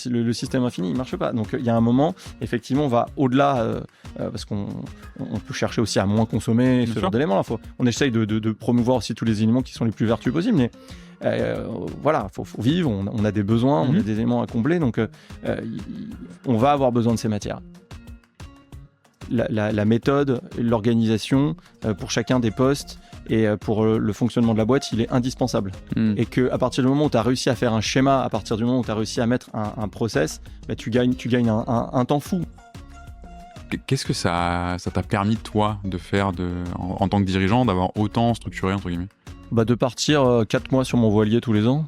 Le système infini, il ne marche pas. Donc il y a un moment, effectivement, on va au-delà, parce qu'on peut chercher aussi à moins consommer ce genre d'éléments. On essaye de promouvoir aussi tous les éléments qui sont les plus vertueux possibles, mais voilà, faut vivre, on a des besoins, on a des éléments à combler, donc on va avoir besoin de ces matières. La méthode, l'organisation pour chacun des postes et pour le fonctionnement de la boîte, il est indispensable. Et qu'à partir du moment où tu as réussi à faire un schéma, à partir du moment où tu as réussi à mettre un process, tu gagnes un temps fou. Qu'est-ce que ça t'a permis, toi, de faire en tant que dirigeant, d'avoir autant structuré, entre guillemets ? De partir 4 mois sur mon voilier tous les ans.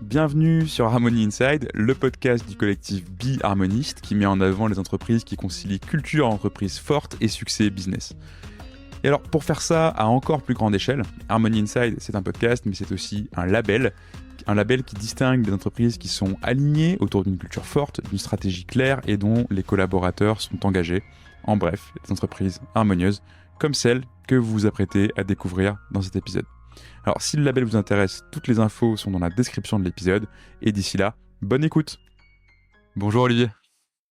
Bienvenue sur Harmony Inside, le podcast du collectif Be Harmoniste qui met en avant les entreprises qui concilient culture entreprise forte et succès business. Et alors, pour faire ça à encore plus grande échelle, Harmony Inside, c'est un podcast, mais c'est aussi un label qui distingue des entreprises qui sont alignées autour d'une culture forte, d'une stratégie claire et dont les collaborateurs sont engagés. En bref, des entreprises harmonieuses, comme celle que vous vous apprêtez à découvrir dans cet épisode. Alors, si le label vous intéresse, toutes les infos sont dans la description de l'épisode. Et d'ici là, bonne écoute. Bonjour Olivier.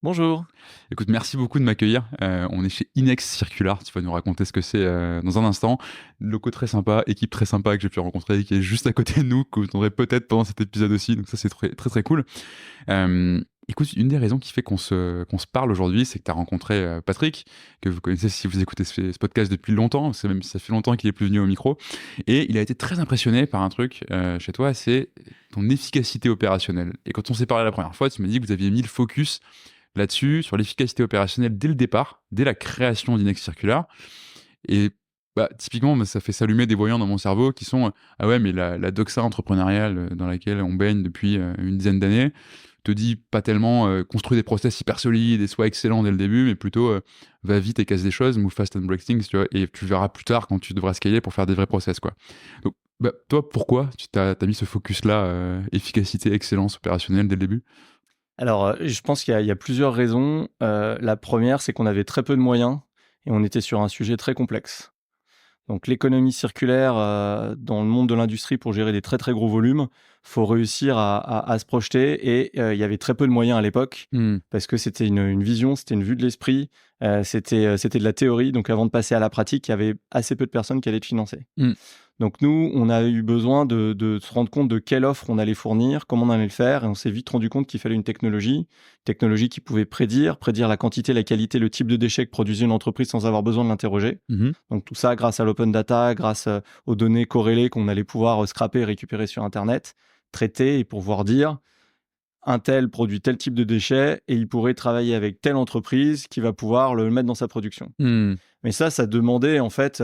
Bonjour. Écoute, merci beaucoup de m'accueillir. On est chez Inex Circular. Tu vas nous raconter ce que c'est dans un instant. Locaux très sympa, équipe très sympa que j'ai pu rencontrer, qui est juste à côté de nous, que vous entendrez peut-être pendant cet épisode aussi. Donc ça, c'est très très, très cool. Écoute, une des raisons qui fait qu'on se parle aujourd'hui, c'est que tu as rencontré Patrick, que vous connaissez si vous écoutez ce podcast depuis longtemps. Ça fait longtemps qu'il est plus venu au micro. Et il a été très impressionné par un truc chez toi, c'est ton efficacité opérationnelle. Et quand on s'est parlé la première fois, tu m'as dit que vous aviez mis le focus là-dessus, sur l'efficacité opérationnelle dès le départ, dès la création d'Inex Circular. Et typiquement, ça fait s'allumer des voyants dans mon cerveau qui sont ah ouais, mais la doxa entrepreneuriale dans laquelle on baigne depuis une dizaine d'années te dit pas tellement construis des process hyper solides et sois excellent dès le début, mais plutôt va vite et casse des choses, move fast and break things, tu vois, et tu verras plus tard quand tu devras scaler pour faire des vrais process, quoi. Donc, toi, pourquoi tu t'as mis ce focus-là, efficacité, excellence opérationnelle dès le début ? Alors, je pense qu'il y a plusieurs raisons. La première, c'est qu'on avait très peu de moyens et on était sur un sujet très complexe. Donc, l'économie circulaire dans le monde de l'industrie, pour gérer des très très gros volumes, faut réussir à se projeter et il y avait très peu de moyens à l'époque parce que c'était une vision, c'était une vue de l'esprit, c'était de la théorie. Donc, avant de passer à la pratique, il y avait assez peu de personnes qui allaient te financer. Donc nous, on a eu besoin de se rendre compte de quelle offre on allait fournir, comment on allait le faire, et on s'est vite rendu compte qu'il fallait une technologie qui pouvait prédire la quantité, la qualité, le type de déchets que produisait une entreprise sans avoir besoin de l'interroger. Donc tout ça grâce à l'open data, grâce aux données corrélées qu'on allait pouvoir scraper et récupérer sur Internet, traiter et pouvoir dire un tel produit tel type de déchets et il pourrait travailler avec telle entreprise qui va pouvoir le mettre dans sa production. Mais ça demandait en fait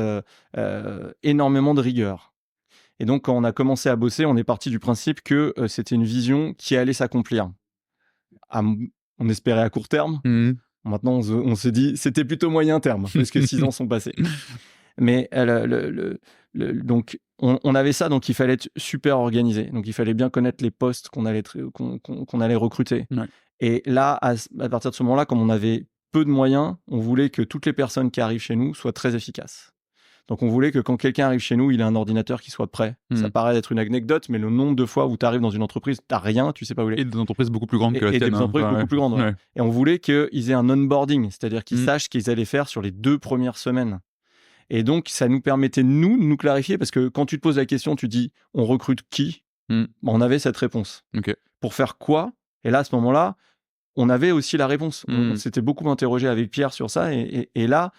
énormément de rigueur. Et donc, quand on a commencé à bosser, on est parti du principe que c'était une vision qui allait s'accomplir. On espérait à court terme. Maintenant, on s'est dit c'était plutôt moyen terme, parce que 6 ans sont passés. Mais donc, on avait ça, donc il fallait être super organisé. Donc, il fallait bien connaître les postes qu'on allait recruter. Ouais. Et là, à partir de ce moment-là, comme on avait peu de moyens, on voulait que toutes les personnes qui arrivent chez nous soient très efficaces. Donc, on voulait que quand quelqu'un arrive chez nous, il ait un ordinateur qui soit prêt. Ça paraît être une anecdote, mais le nombre de fois où tu arrives dans une entreprise, tu n'as rien, tu ne sais pas où il est. Et des entreprises beaucoup plus grandes que la tienne. Et des entreprises beaucoup plus grandes. Ouais. Et on voulait qu'ils aient un onboarding, c'est-à-dire qu'ils sachent ce qu'ils allaient faire sur les 2 premières semaines. Et donc, ça nous permettait, nous clarifier, parce que quand tu te poses la question, tu dis, on recrute qui ? On avait cette réponse. Okay. Pour faire quoi ? Et là, à ce moment-là, on avait aussi la réponse. On s'était beaucoup interrogé avec Pierre sur ça. Et là,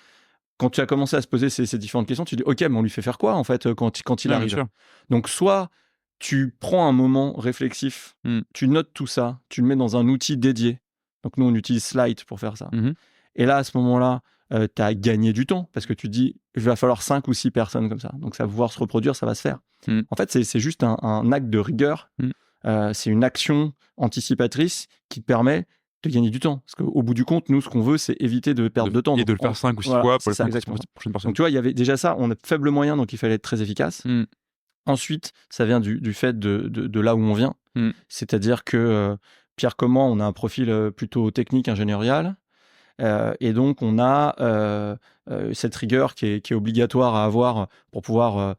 quand tu as commencé à se poser ces différentes questions, tu dis, OK, mais on lui fait faire quoi, en fait, quand il arrive ? Donc, soit tu prends un moment réflexif, tu notes tout ça, tu le mets dans un outil dédié. Donc, nous, on utilise Slide pour faire ça. Et là, à ce moment-là, tu as gagné du temps parce que tu dis, il va falloir 5 ou 6 personnes comme ça. Donc, ça va pouvoir se reproduire, ça va se faire. En fait, c'est juste un acte de rigueur. C'est une action anticipatrice qui te permet de gagner du temps. Parce qu'au bout du compte, nous, ce qu'on veut, c'est éviter de perdre de temps. Et de le faire 5 ou 6 fois pour les prochaines personnes. Donc, tu vois, il y avait déjà ça. On a faible moyen, donc il fallait être très efficace. Ensuite, ça vient du fait de là où on vient. C'est-à-dire que Pierre comme moi, on a un profil plutôt technique, ingénierial. Et donc, on a cette rigueur qui est obligatoire à avoir pour pouvoir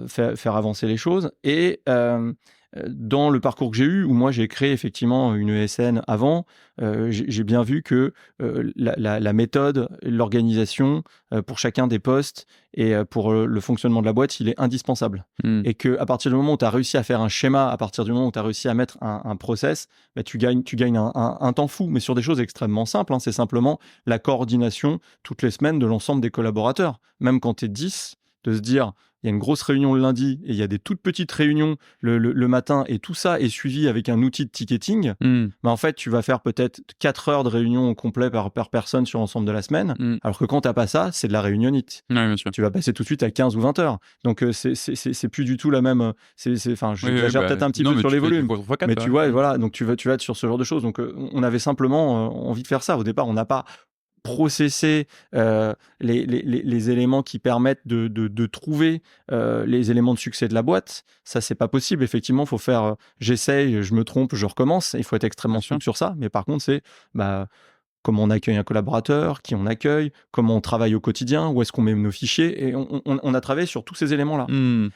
faire avancer les choses. Et dans le parcours que j'ai eu, où moi j'ai créé effectivement une ESN avant, j'ai bien vu que la méthode, l'organisation pour chacun des postes et pour le fonctionnement de la boîte, il est indispensable. Et qu'à partir du moment où tu as réussi à faire un schéma, à partir du moment où tu as réussi à mettre un process, bah, tu gagnes un temps fou, mais sur des choses extrêmement simples. Hein. C'est simplement la coordination toutes les semaines de l'ensemble des collaborateurs. Même quand tu es 10, de se dire, il y a une grosse réunion le lundi et il y a des toutes petites réunions le matin et tout ça est suivi avec un outil de ticketing, bah en fait, tu vas faire peut-être 4 heures de réunion au complet par personne sur l'ensemble de la semaine, alors que quand tu n'as pas ça, c'est de la réunionnite. Ouais, bien sûr. Tu vas passer tout de suite à 15 ou 20 heures. Donc, c'est plus du tout la même... Enfin, j'exagère peut-être un petit peu sur les volumes. Mais tu vois, voilà, donc tu vas être sur ce genre de choses. Donc, on avait simplement envie de faire ça. Au départ, on n'a pas processer les éléments qui permettent de trouver les éléments de succès de la boîte. Ça, c'est pas possible. Effectivement, il faut faire j'essaye, je me trompe, je recommence. Il faut être extrêmement souple sur ça. Mais par contre, c'est comment on accueille un collaborateur, qui on accueille, comment on travaille au quotidien, où est-ce qu'on met nos fichiers. Et on a travaillé sur tous ces éléments-là.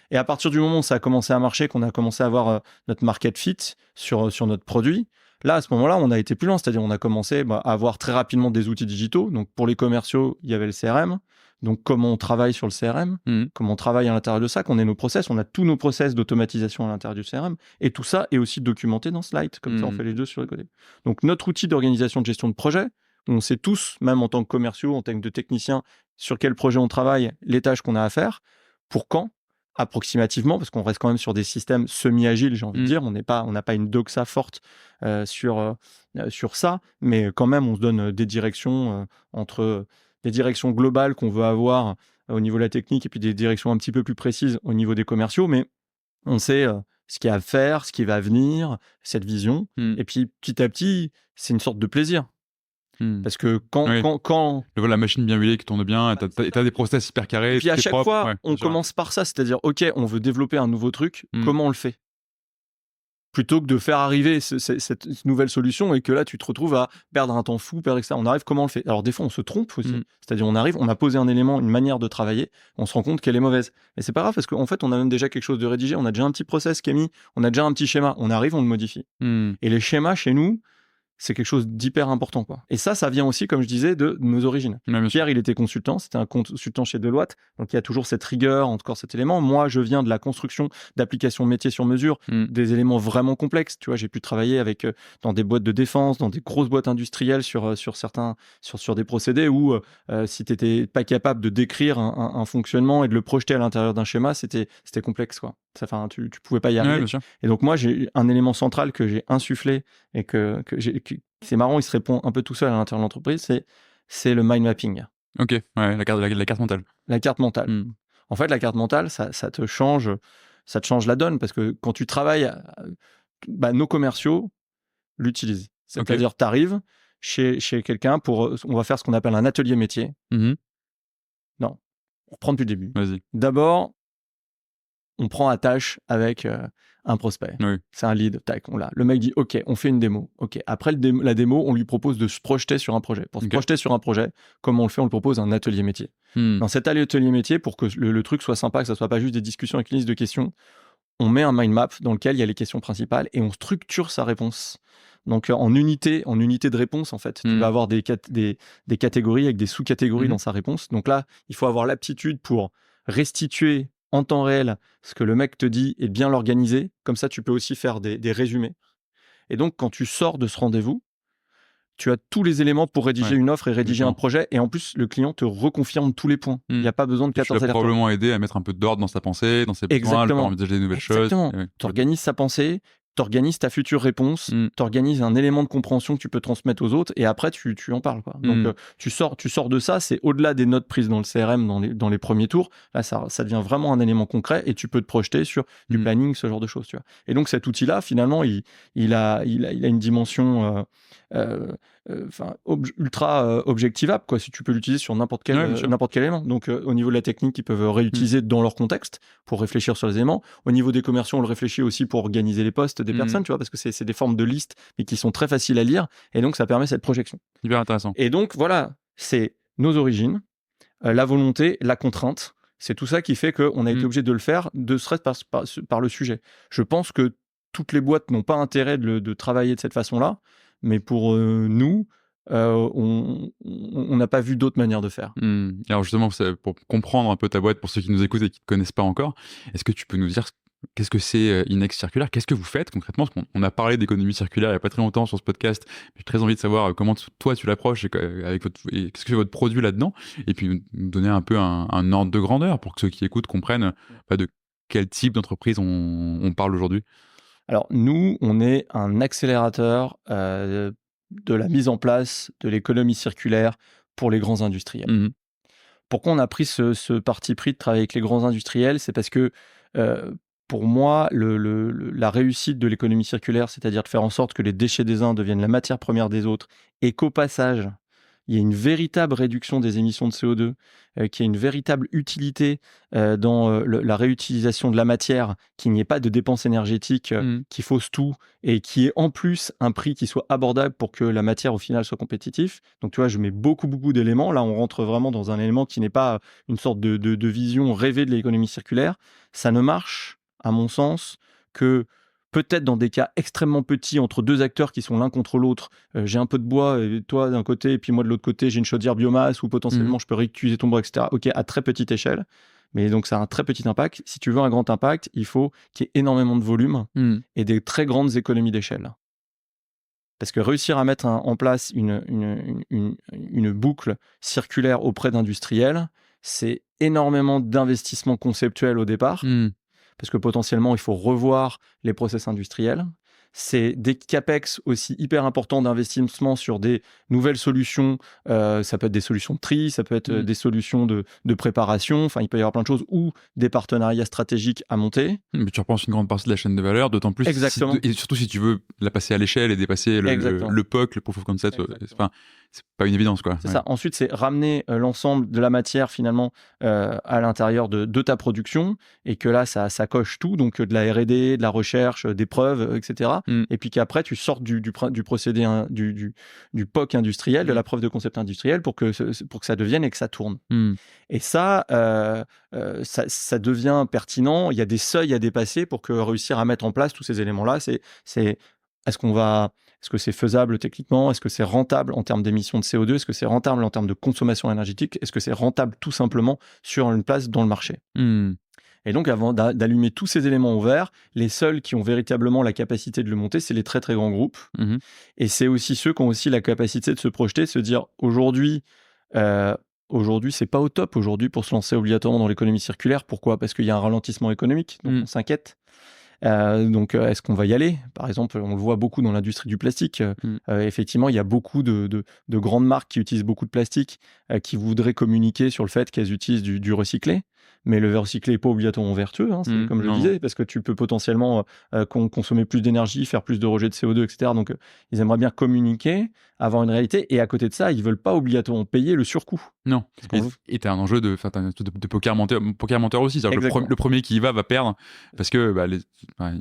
Et à partir du moment où ça a commencé à marcher, qu'on a commencé à avoir notre market fit sur notre produit, là, à ce moment-là, on a été plus loin, c'est-à-dire on a commencé à avoir très rapidement des outils digitaux. Donc, pour les commerciaux, il y avait le CRM. Donc, comment on travaille sur le CRM, comment on travaille à l'intérieur de ça, qu'on ait nos process, on a tous nos process d'automatisation à l'intérieur du CRM. Et tout ça est aussi documenté dans Slide, comme ça, on fait les deux sur les côtés. Donc, notre outil d'organisation de gestion de projet, on sait tous, même en tant que commerciaux, en tant que techniciens, sur quel projet on travaille, les tâches qu'on a à faire, pour quand, approximativement, parce qu'on reste quand même sur des systèmes semi-agiles, j'ai envie de dire. On n'a pas une doxa forte sur ça, mais quand même, on se donne des directions entre des directions globales qu'on veut avoir au niveau de la technique et puis des directions un petit peu plus précises au niveau des commerciaux, mais on sait ce qu'il y a à faire, ce qui va venir, cette vision. Et puis, petit à petit, c'est une sorte de plaisir. Parce que quand la machine bien huilée qui tourne bien, t'as des process hyper carrés. Et puis à chaque fois, on commence par ça, c'est-à-dire, ok, on veut développer un nouveau truc, comment on le fait? Plutôt que de faire arriver cette nouvelle solution et que là, tu te retrouves à perdre un temps fou, perdre ça. On arrive, comment on le fait? Alors des fois, on se trompe aussi. C'est-à-dire, on arrive, on a posé un élément, une manière de travailler, on se rend compte qu'elle est mauvaise. Mais c'est pas grave parce qu'en fait, on a même déjà quelque chose de rédigé, on a déjà un petit process qui est mis, on a déjà un petit schéma. On arrive, on le modifie. Et les schémas, chez nous, c'est quelque chose d'hyper important, quoi. Et ça vient aussi, comme je disais, de nos origines. Pierre, il était consultant, c'était un consultant chez Deloitte, donc il y a toujours cette rigueur, encore cet élément. Moi, je viens de la construction d'applications métiers sur mesure, des éléments vraiment complexes. Tu vois, j'ai pu travailler avec dans des boîtes de défense, dans des grosses boîtes industrielles sur des procédés où si tu n'étais pas capable de décrire un fonctionnement et de le projeter à l'intérieur d'un schéma, c'était complexe, quoi. Enfin, tu pouvais pas y arriver. Et donc moi, j'ai un élément central que j'ai insufflé et c'est marrant, il se répond un peu tout seul à l'intérieur de l'entreprise, c'est le mind mapping. Ok, ouais, la carte mentale. La carte mentale. En fait, la carte mentale, ça te change la donne parce que quand tu travailles, nos commerciaux l'utilisent. C'est-à-dire, tu arrives chez quelqu'un on va faire ce qu'on appelle un atelier métier. Non, on reprend depuis le début. Vas-y. D'abord, on prend à tâche avec un prospect. C'est un lead, tac, on l'a. Le mec dit, OK, on fait une démo. OK. Après la démo, on lui propose de se projeter sur un projet. Pour se projeter sur un projet, comment on le fait? On le propose un atelier métier. Dans cet atelier métier, pour que le truc soit sympa, que ça soit pas juste des discussions avec une liste de questions, on met un mind map dans lequel il y a les questions principales et on structure sa réponse. Donc, en unité de réponse, en fait, tu vas avoir des catégories avec des sous-catégories dans sa réponse. Donc là, il faut avoir l'aptitude pour restituer en temps réel ce que le mec te dit et bien l'organiser. Comme ça, tu peux aussi faire des résumés. Et donc, quand tu sors de ce rendez-vous, tu as tous les éléments pour rédiger une offre et rédiger un projet. Et en plus, le client te reconfirme tous les points. Il n'y a pas besoin de 14 allers-retours. Tu vas probablement aider à mettre un peu d'ordre dans sa pensée, dans ses besoins, à envisager des nouvelles choses. Tu organises sa pensée, tu organises ta future réponse, tu organises un élément de compréhension que tu peux transmettre aux autres et après, tu en parles, quoi. Donc, tu sors de ça, c'est au-delà des notes prises dans le CRM dans les premiers tours. Là, ça devient vraiment un élément concret et tu peux te projeter sur du planning, ce genre de choses, tu vois. Et donc, cet outil-là, finalement, il a une dimension ultra objectivable, quoi, si tu peux l'utiliser sur n'importe quel élément. Donc, au niveau de la technique, ils peuvent réutiliser dans leur contexte pour réfléchir sur les éléments. Au niveau des commerciaux, on le réfléchit aussi pour organiser les postes des personnes, tu vois, parce que c'est des formes de listes, mais qui sont très faciles à lire. Et donc, ça permet cette projection. Hyper intéressant. Et donc, voilà, c'est nos origines, la volonté, la contrainte. C'est tout ça qui fait qu'on a été obligé de le faire, de serait par le sujet. Je pense que toutes les boîtes n'ont pas intérêt de travailler de cette façon-là, mais pour nous, on n'a pas vu d'autres manières de faire. Alors justement, pour comprendre un peu ta boîte, pour ceux qui nous écoutent et qui ne te connaissent pas encore, est-ce que tu peux nous dire qu'est-ce que c'est Inex Circulaire? Qu'est-ce que vous faites concrètement? Parce qu'on a parlé d'économie circulaire il n'y a pas très longtemps sur ce podcast. J'ai très envie de savoir comment toi tu l'approches et qu'est-ce que c'est votre produit là-dedans. Et puis nous donner un peu un ordre de grandeur pour que ceux qui écoutent comprennent de quel type d'entreprise on parle aujourd'hui. Alors nous, on est un accélérateur de la mise en place de l'économie circulaire pour les grands industriels. Pourquoi on a pris ce parti pris de travailler avec les grands industriels? C'est parce que pour moi, la réussite de l'économie circulaire, c'est-à-dire de faire en sorte que les déchets des uns deviennent la matière première des autres et qu'au passage, il y ait une véritable réduction des émissions de CO2, qu'il y ait une véritable utilité dans la réutilisation de la matière, qu'il n'y ait pas de dépenses énergétiques qui faussent tout et qui ait en plus un prix qui soit abordable pour que la matière au final soit compétitive. Donc tu vois, je mets beaucoup d'éléments. Là, on rentre vraiment dans un élément qui n'est pas une sorte de vision rêvée de l'économie circulaire. Ça ne marche, à mon sens, que peut-être dans des cas extrêmement petits entre deux acteurs qui sont l'un contre l'autre. J'ai un peu de bois, et toi d'un côté, et puis moi de l'autre côté, j'ai une chaudière biomasse où potentiellement je peux réutiliser ton bois, etc. Ok, à très petite échelle, mais donc ça a un très petit impact. Si tu veux un grand impact, il faut qu'il y ait énormément de volume et des très grandes économies d'échelle. Parce que réussir à mettre en place une boucle circulaire auprès d'industriels, c'est énormément d'investissements conceptuels au départ. Parce que potentiellement, il faut revoir les process industriels. C'est des capex aussi hyper importants d'investissement sur des nouvelles solutions. Ça peut être des solutions de tri, ça peut être des solutions de préparation. Enfin, il peut y avoir plein de choses ou des partenariats stratégiques à monter. Mais tu repenses une grande partie de la chaîne de valeur, d'autant plus. Exactement. Et surtout si tu veux la passer à l'échelle et dépasser le POC, le Proof of Concept. C'est pas une évidence, quoi. C'est ça. Ensuite, c'est ramener l'ensemble de la matière finalement à l'intérieur de ta production et que là, ça coche tout. Donc de la R&D, de la recherche, des preuves, etc. Et puis qu'après, tu sortes du procédé, du POC industriel, de la preuve de concept industriel pour que ça devienne et que ça tourne. Et ça devient pertinent. Il y a des seuils à dépasser pour réussir à mettre en place tous ces éléments-là. Est-ce que c'est faisable techniquement? Est-ce que c'est rentable en termes d'émissions de CO2? Est-ce que c'est rentable en termes de consommation énergétique? Est-ce que c'est rentable tout simplement sur une place dans le marché? Et donc, avant d'allumer tous ces éléments au vert, les seuls qui ont véritablement la capacité de le monter, c'est les très très grands groupes. Et c'est aussi ceux qui ont aussi la capacité de se projeter, de se dire aujourd'hui, c'est pas au top aujourd'hui pour se lancer obligatoirement dans l'économie circulaire. Pourquoi? Parce qu'il y a un ralentissement économique, donc on s'inquiète. Donc, est-ce qu'on va y aller? Par exemple, on le voit beaucoup dans l'industrie du plastique. Effectivement, il y a beaucoup de grandes marques qui utilisent beaucoup de plastique, qui voudraient communiquer sur le fait qu'elles utilisent du recyclé. Mais le recyclé n'est pas obligatoirement vertueux, comme je le disais, parce que tu peux potentiellement consommer plus d'énergie, faire plus de rejet de CO2, etc. Donc, ils aimeraient bien communiquer, avoir une réalité. Et à côté de ça, ils ne veulent pas obligatoirement payer le surcoût. Non. Et tu as un enjeu de poker menteur aussi. Le premier qui y va perdre parce que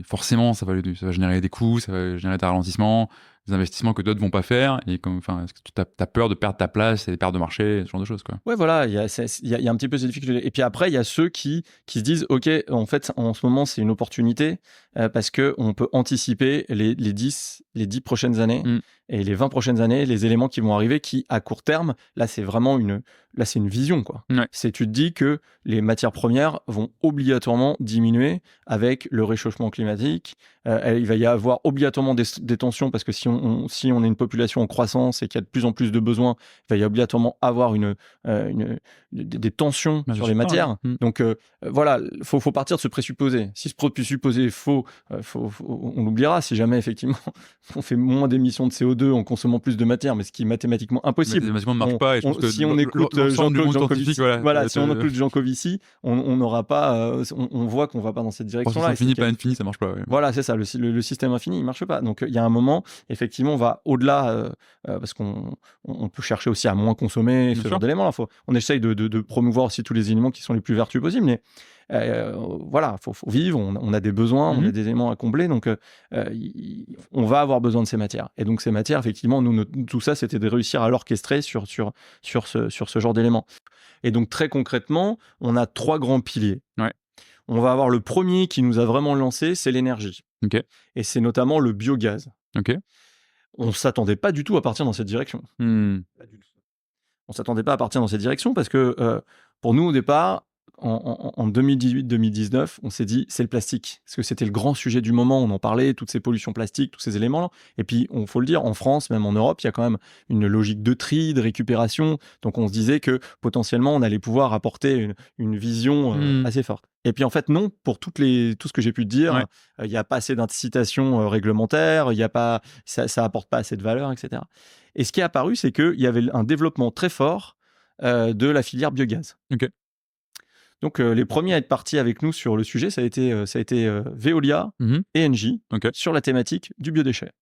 forcément, ça va générer des coûts, ça va générer des ralentissements, des investissements que d'autres vont pas faire. Et est-ce que tu as peur de perdre ta place et des pertes de marché, ce genre de choses, quoi. Ouais, voilà, il y a un petit peu ces difficultés. Et puis après, il y a ceux qui se disent, OK, en fait, en ce moment, c'est une opportunité parce qu'on peut anticiper les 10 prochaines années et les 20 prochaines années, les éléments qui vont arriver qui, à court terme, là, c'est vraiment une vision, quoi. Ouais. Tu te dis que les matières premières vont obligatoirement diminuer avec le réchauffement climatique. Il va y avoir obligatoirement des tensions parce que si on est une population en croissance et qu'il y a de plus en plus de besoins, il va y obligatoirement avoir des tensions sur les matières. Donc voilà, faut partir de ce présupposé. Si ce présupposé est faux, on l'oubliera. Si jamais effectivement on fait moins d'émissions de CO2 en consommant plus de matière, mais ce qui est mathématiquement impossible. Mais mathématiquement ne marche pas. Et je pense que si on écoute Jean-Claude Jancovici, on n'aura pas. On voit qu'on va pas dans cette direction-là. Infini, pas infini, ça marche pas. Ouais. Voilà, c'est ça. Le système infini, il marche pas. Donc il y a un moment, effectivement, on va au-delà parce qu'on peut chercher aussi à moins consommer ce genre d'éléments. On essaye de promouvoir aussi tous les éléments qui sont les plus vertueux possibles, mais voilà, faut vivre, on a des besoins, on a des éléments à combler, donc on va avoir besoin de ces matières. Et donc ces matières, effectivement, tout ça, c'était de réussir à l'orchestrer sur ce genre d'éléments. Et donc très concrètement, on a 3 grands piliers. Ouais. On va avoir le premier qui nous a vraiment lancé, c'est l'énergie. Ok. Et c'est notamment le biogaz. Ok. On ne s'attendait pas du tout à partir dans cette direction. Hmm. Pas du tout. On ne s'attendait pas à partir dans cette direction parce que pour nous, au départ, en 2018-2019, on s'est dit c'est le plastique. Parce que c'était le grand sujet du moment, on en parlait, toutes ces pollutions plastiques, tous ces éléments-là. Et puis, il faut le dire, en France, même en Europe, il y a quand même une logique de tri, de récupération. Donc, on se disait que potentiellement, on allait pouvoir apporter une vision assez forte. Et puis, en fait, non, pour tout ce que j'ai pu te dire, il n'y a pas assez d'incitation réglementaire, ça apporte pas assez de valeur, etc. Et ce qui est apparu, c'est qu'il y avait un développement très fort de la filière biogaz. Ok. Donc, les premiers à être partis avec nous sur le sujet, ça a été Veolia et Engie sur la thématique du biodéchet.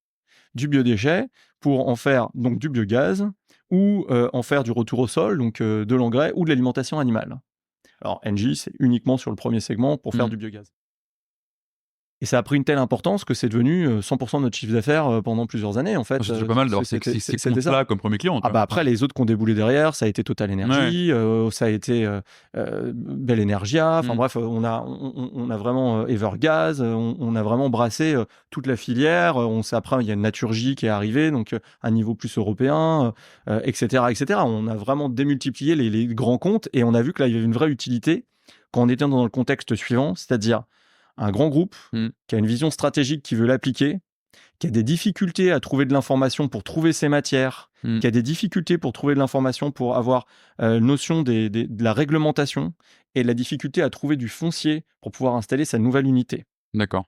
Du biodéchet pour en faire donc du biogaz ou en faire du retour au sol, donc de l'engrais ou de l'alimentation animale. Alors, Engie, c'est uniquement sur le premier segment pour faire du biogaz. Et ça a pris une telle importance que c'est devenu 100% de notre chiffre d'affaires pendant plusieurs années, en fait. C'est déjà pas mal d'avoir ces comptes-là comme premier client. Ah bah après, les autres qui ont déboulé derrière, ça a été Total Energy, ça a été Bell Energia, enfin bref, on a vraiment Evergaz, on a vraiment brassé toute la filière. Après, il y a Naturgy qui est arrivé, donc à un niveau plus européen, etc., etc. On a vraiment démultiplié les grands comptes et on a vu que là, il y avait une vraie utilité quand on était dans le contexte suivant, c'est-à-dire un grand groupe qui a une vision stratégique qui veut l'appliquer, qui a des difficultés à trouver de l'information pour trouver ses matières, qui a des difficultés pour trouver de l'information pour avoir notion de la réglementation et la difficulté à trouver du foncier pour pouvoir installer sa nouvelle unité. D'accord.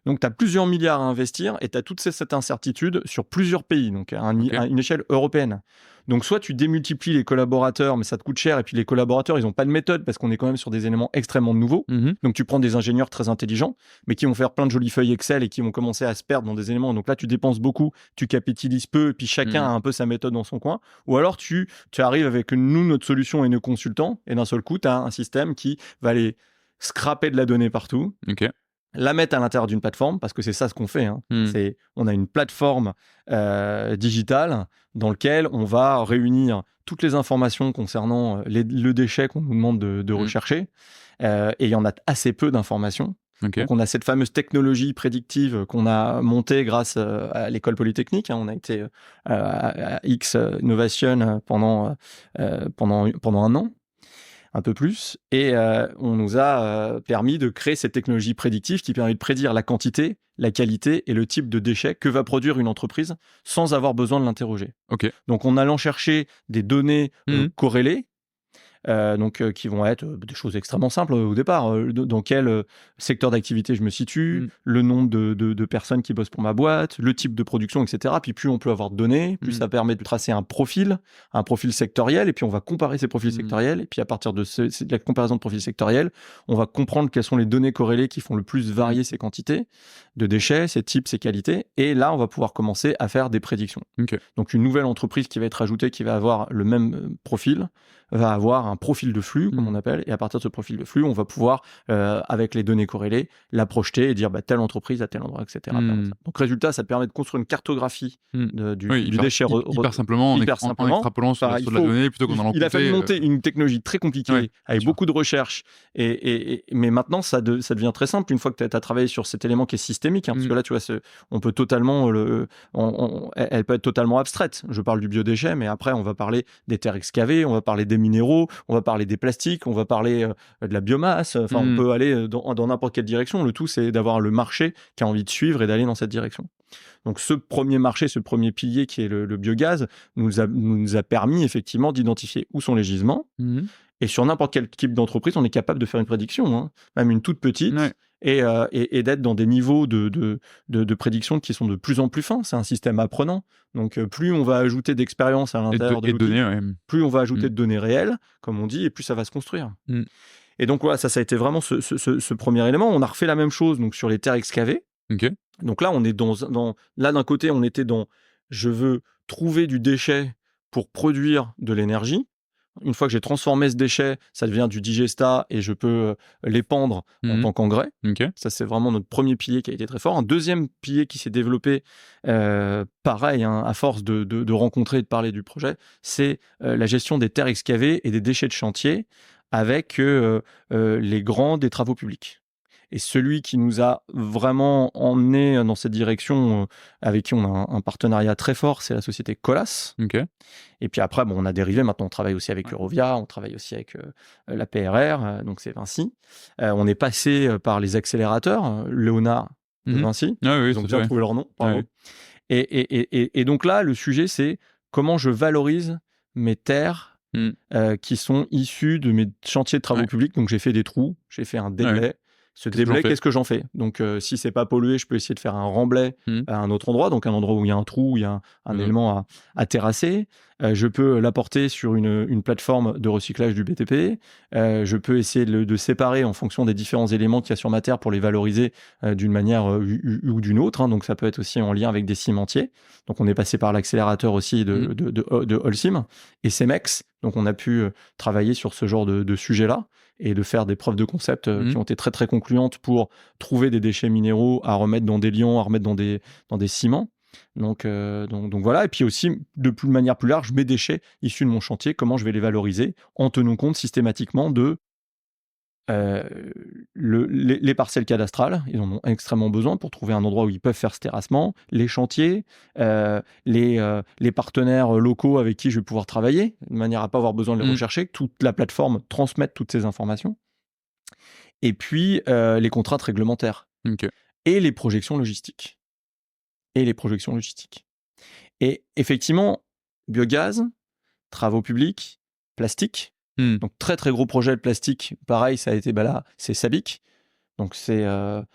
Donc, tu as plusieurs milliards à investir et tu as toute cette incertitude sur plusieurs pays, donc à une échelle européenne. Donc, soit tu démultiplies les collaborateurs, mais ça te coûte cher, et puis les collaborateurs, ils n'ont pas de méthode parce qu'on est quand même sur des éléments extrêmement nouveaux. Donc, tu prends des ingénieurs très intelligents, mais qui vont faire plein de jolies feuilles Excel et qui vont commencer à se perdre dans des éléments. Donc là, tu dépenses beaucoup, tu capitalises peu, et puis chacun a un peu sa méthode dans son coin. Ou alors, tu arrives avec notre solution et nos consultants, et d'un seul coup, tu as un système qui va aller scraper de la donnée partout. La mettre à l'intérieur d'une plateforme, parce que c'est ça ce qu'on fait. On a une plateforme digitale dans laquelle on va réunir toutes les informations concernant le déchet qu'on nous demande de rechercher. Et il y en a assez peu d'informations. Donc on a cette fameuse technologie prédictive qu'on a montée grâce à l'école polytechnique. On a été à X Innovation pendant un an. Un peu plus, et on nous a permis de créer cette technologie prédictive qui permet de prédire la quantité, la qualité et le type de déchets que va produire une entreprise sans avoir besoin de l'interroger. Donc en allant chercher des données corrélées, qui vont être des choses extrêmement simples au départ. Dans quel secteur d'activité je me situe, le nombre de personnes qui bossent pour ma boîte, le type de production, etc. Puis plus on peut avoir de données, plus ça permet de tracer un profil sectoriel, et puis on va comparer ces profils sectoriels, et puis à partir de la comparaison de profils sectoriels, on va comprendre quelles sont les données corrélées qui font le plus varier ces quantités de déchets, ces types, ces qualités, et là on va pouvoir commencer à faire des prédictions. Donc une nouvelle entreprise qui va être ajoutée, qui va avoir le même profil, va avoir un profil de flux, comme on appelle, et à partir de ce profil de flux, on va pouvoir, avec les données corrélées, la projeter et dire telle entreprise à tel endroit, etc. Donc résultat, ça te permet de construire une cartographie du déchet. Hyper simplement, en extrapolant sur la donnée plutôt qu'en allant Il a fallu monter une technologie très compliquée, avec beaucoup de recherche, mais maintenant, ça devient très simple une fois que tu as travaillé sur cet élément qui est systémique, parce que là, tu vois, on peut totalement, elle peut être totalement abstraite. Je parle du biodéchet, mais après, on va parler des terres excavées, on va parler des minéraux, on va parler des plastiques, on va parler de la biomasse. Enfin, on peut aller dans n'importe quelle direction. Le tout, c'est d'avoir le marché qui a envie de suivre et d'aller dans cette direction. Donc, ce premier marché, ce premier pilier qui est le biogaz, nous a permis effectivement d'identifier où sont les gisements. Et sur n'importe quel type d'entreprise, on est capable de faire une prédiction, même une toute petite, et d'être dans des niveaux de prédiction qui sont de plus en plus fins. C'est un système apprenant. Donc, plus on va ajouter d'expérience à l'intérieur de l'outil, plus on va ajouter de données réelles, comme on dit, et plus ça va se construire. Et donc, voilà, ça a été vraiment ce premier élément. On a refait la même chose donc, sur les terres excavées. Donc là, on est là, d'un côté, on était dans « je veux trouver du déchet pour produire de l'énergie ». Une fois que j'ai transformé ce déchet, ça devient du digestat et je peux l'épandre en tant qu'engrais. Ça, c'est vraiment notre premier pilier qui a été très fort. Un deuxième pilier qui s'est développé, pareil, à force de rencontrer et de parler du projet, c'est la gestion des terres excavées et des déchets de chantier avec les grands des travaux publics. Et celui qui nous a vraiment emmené dans cette direction, avec qui on a un partenariat très fort, c'est la société Colas. Ok. Et puis après, on a dérivé. Maintenant, on travaille aussi avec Eurovia, on travaille aussi avec la PRR, donc c'est Vinci. On est passé par les accélérateurs, Léonard de Vinci. Ah oui, Ils ont bien trouvé leur nom. Bravo. Et donc là, le sujet, c'est comment je valorise mes terres qui sont issues de mes chantiers de travaux publics. Donc j'ai fait des trous, j'ai fait un déblai. Ce déblai, qu'est-ce que j'en fais? Donc, si c'est pas pollué, je peux essayer de faire un remblai à un autre endroit, donc un endroit où il y a un trou, où il y a un élément à terrasser. Je peux l'apporter sur une plateforme de recyclage du BTP. Je peux essayer de séparer en fonction des différents éléments qu'il y a sur ma terre pour les valoriser d'une manière ou d'une autre. Hein. Donc, ça peut être aussi en lien avec des cimentiers. Donc, on est passé par l'accélérateur aussi de Holcim et Cemex. Donc, on a pu travailler sur ce genre de sujet-là et de faire des preuves de concept qui ont été très très concluantes pour trouver des déchets minéraux à remettre dans des liants, à remettre dans des ciments. Donc voilà, et puis aussi de manière plus large, mes déchets issus de mon chantier, comment je vais les valoriser en tenant compte systématiquement de les parcelles cadastrales, ils en ont extrêmement besoin pour trouver un endroit où ils peuvent faire ce terrassement, les chantiers, les partenaires locaux avec qui je vais pouvoir travailler, de manière à ne pas avoir besoin de les rechercher, que toute la plateforme transmette toutes ces informations, et puis les contraintes réglementaires, et les projections logistiques. Et effectivement, biogaz, travaux publics, plastique. Donc très très gros projet de plastique, pareil, ça a été là, c'est Sabic, donc c'est un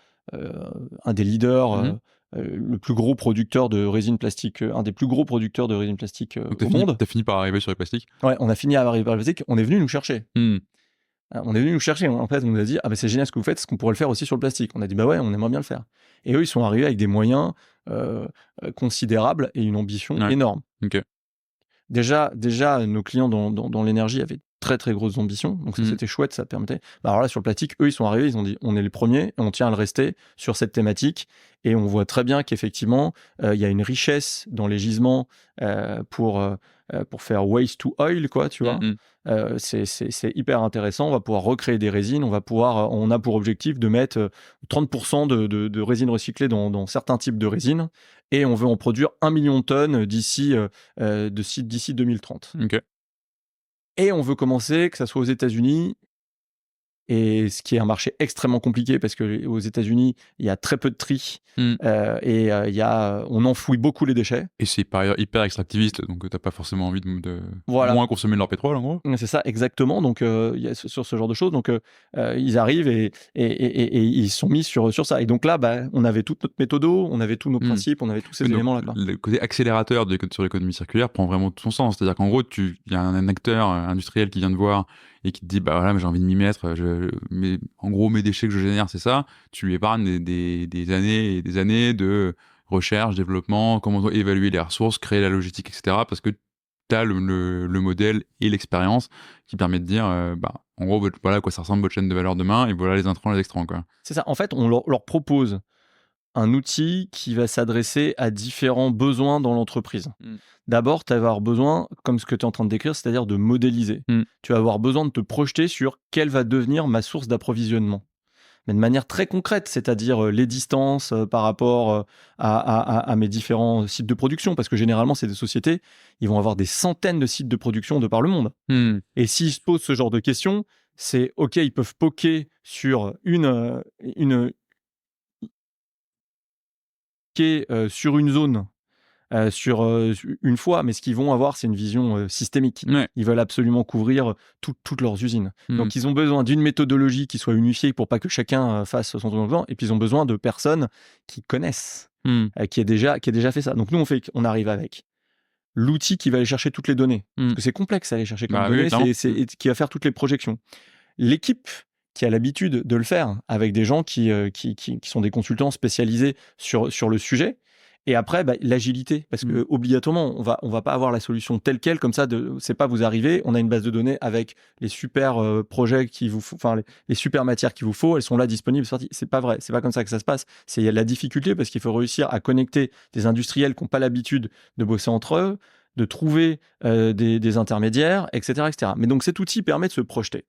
des leaders, le plus gros producteur de résine plastique, un des plus gros producteurs de résine plastique au monde. T'as fini par arriver sur les plastiques? Ouais, on a fini à arriver par le plastique, on est venu nous chercher. On est venu nous chercher, en fait on nous a dit c'est génial ce que vous faites, est-ce qu'on pourrait le faire aussi sur le plastique? On a dit ouais, on aimerait bien le faire. Et eux ils sont arrivés avec des moyens considérables et une ambition énorme. Déjà, nos clients dans l'énergie avaient très très grosses ambitions, donc ça c'était chouette, ça permettait. Alors là sur le plastique, eux ils sont arrivés, ils ont dit on est les premiers et on tient à le rester sur cette thématique, et on voit très bien qu'effectivement il y a une richesse dans les gisements pour faire waste to oil, quoi, tu vois. C'est hyper intéressant, on va pouvoir recréer des résines, on a pour objectif de mettre 30% de résine recyclée dans certains types de résines, et on veut en produire 1 million de tonnes d'ici 2030. Et on veut commencer, que ça soit aux États-Unis, et ce qui est un marché extrêmement compliqué parce qu'aux États-Unis, il y a très peu de tri et on enfouit beaucoup les déchets. Et c'est par ailleurs hyper extractiviste, donc tu n'as pas forcément envie de moins consommer de leur pétrole, en gros. C'est ça, exactement. Donc, il y a sur ce genre de choses. Donc, ils arrivent et ils sont mis sur ça. Et donc là, on avait toute notre méthode, on avait tous nos principes, on avait tous ces éléments-là. Le côté accélérateur sur l'économie circulaire prend vraiment tout son sens. C'est-à-dire qu'en gros, il y a un acteur industriel qui vient te voir et qui te dit voilà, j'ai envie de m'y mettre, en gros mes déchets que je génère c'est ça, tu lui épargnes des années et des années de recherche, développement, comment évaluer les ressources, créer la logistique, etc. parce que tu as le modèle et l'expérience qui permet de dire en gros voilà à quoi ça ressemble votre chaîne de valeur demain, et voilà les intrants, les extrants, quoi. C'est ça, en fait on leur propose un outil qui va s'adresser à différents besoins dans l'entreprise. D'abord, tu vas avoir besoin, comme ce que tu es en train de décrire, c'est-à-dire de modéliser. Tu vas avoir besoin de te projeter sur quelle va devenir ma source d'approvisionnement. Mais de manière très concrète, c'est-à-dire les distances par rapport à mes différents sites de production, parce que généralement, c'est des sociétés, ils vont avoir des centaines de sites de production de par le monde. Et s'ils se posent ce genre de questions, c'est OK, ils peuvent poker sur sur une zone, sur une fois, mais ce qu'ils vont avoir, c'est une vision systémique. Ils veulent absolument couvrir toutes leurs usines. Donc, ils ont besoin d'une méthodologie qui soit unifiée pour pas que chacun fasse son truc en même temps, et puis ils ont besoin de personnes qui connaissent, qui a déjà fait ça. Donc, nous, on arrive avec l'outil qui va aller chercher toutes les données. Parce que c'est complexe à aller chercher comme données, qui va faire toutes les projections. L'équipe qui a l'habitude de le faire avec des gens qui sont des consultants spécialisés sur le sujet. Et après, l'agilité, parce que obligatoirement, on va pas avoir la solution telle quelle, comme ça, c'est pas vous arrivez, on a une base de données avec les super projets les super matières qu'il vous faut, elles sont là disponibles, c'est parti. C'est pas vrai, c'est pas comme ça que ça se passe. Il y a de la difficulté parce qu'il faut réussir à connecter des industriels qui n'ont pas l'habitude de bosser entre eux, de trouver des intermédiaires, etc., etc. Mais donc cet outil permet de se projeter.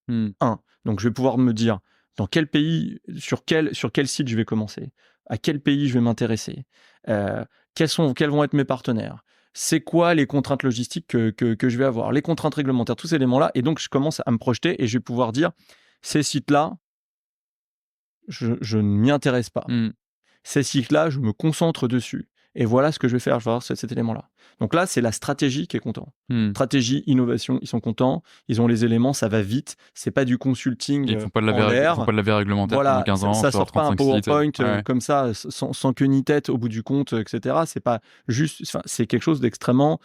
Donc, je vais pouvoir me dire dans quel pays, sur quel site je vais commencer, à quel pays je vais m'intéresser, quels vont être mes partenaires, c'est quoi les contraintes logistiques que je vais avoir, les contraintes réglementaires, tous ces éléments-là. Et donc, je commence à me projeter et je vais pouvoir dire, ces sites-là, je ne m'y intéresse pas. Ces sites-là, je me concentre dessus. Et voilà ce que je vais faire, je vais avoir cet élément-là. Donc là, c'est la stratégie qui est content. Stratégie, innovation, ils sont contents, ils ont les éléments, ça va vite, c'est pas du consulting ils font pas de la en l'air. Ils font pas de la veille réglementaire Voilà, pendant 15 ans. ça sort pas un PowerPoint sites. comme ça, sans queue ni tête au bout du compte, etc. C'est pas juste, c'est quelque chose d'extrêmement...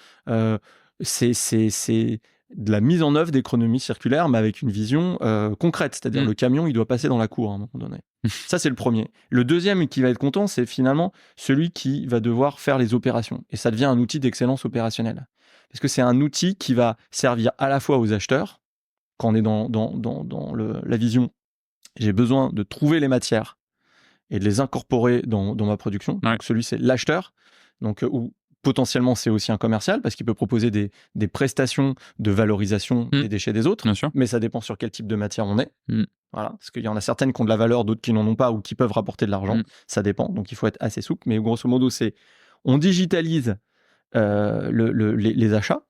c'est de la mise en œuvre d'économie circulaire, mais avec une vision concrète. C'est-à-dire le camion, il doit passer dans la cour à un moment donné. Ça, c'est le premier. Le deuxième qui va être content, c'est finalement celui qui va devoir faire les opérations. Et ça devient un outil d'excellence opérationnelle. Parce que c'est un outil qui va servir à la fois aux acheteurs, quand on est dans la vision, j'ai besoin de trouver les matières et de les incorporer dans ma production. Ouais. Donc, celui, c'est l'acheteur. Donc, où potentiellement, c'est aussi un commercial parce qu'il peut proposer des prestations de valorisation des déchets des autres. Bien sûr. Mais ça dépend sur quel type de matière on est. Voilà, parce qu'il y en a certaines qui ont de la valeur, d'autres qui n'en ont pas ou qui peuvent rapporter de l'argent. Ça dépend. Donc, il faut être assez souple. Mais grosso modo, on digitalise les achats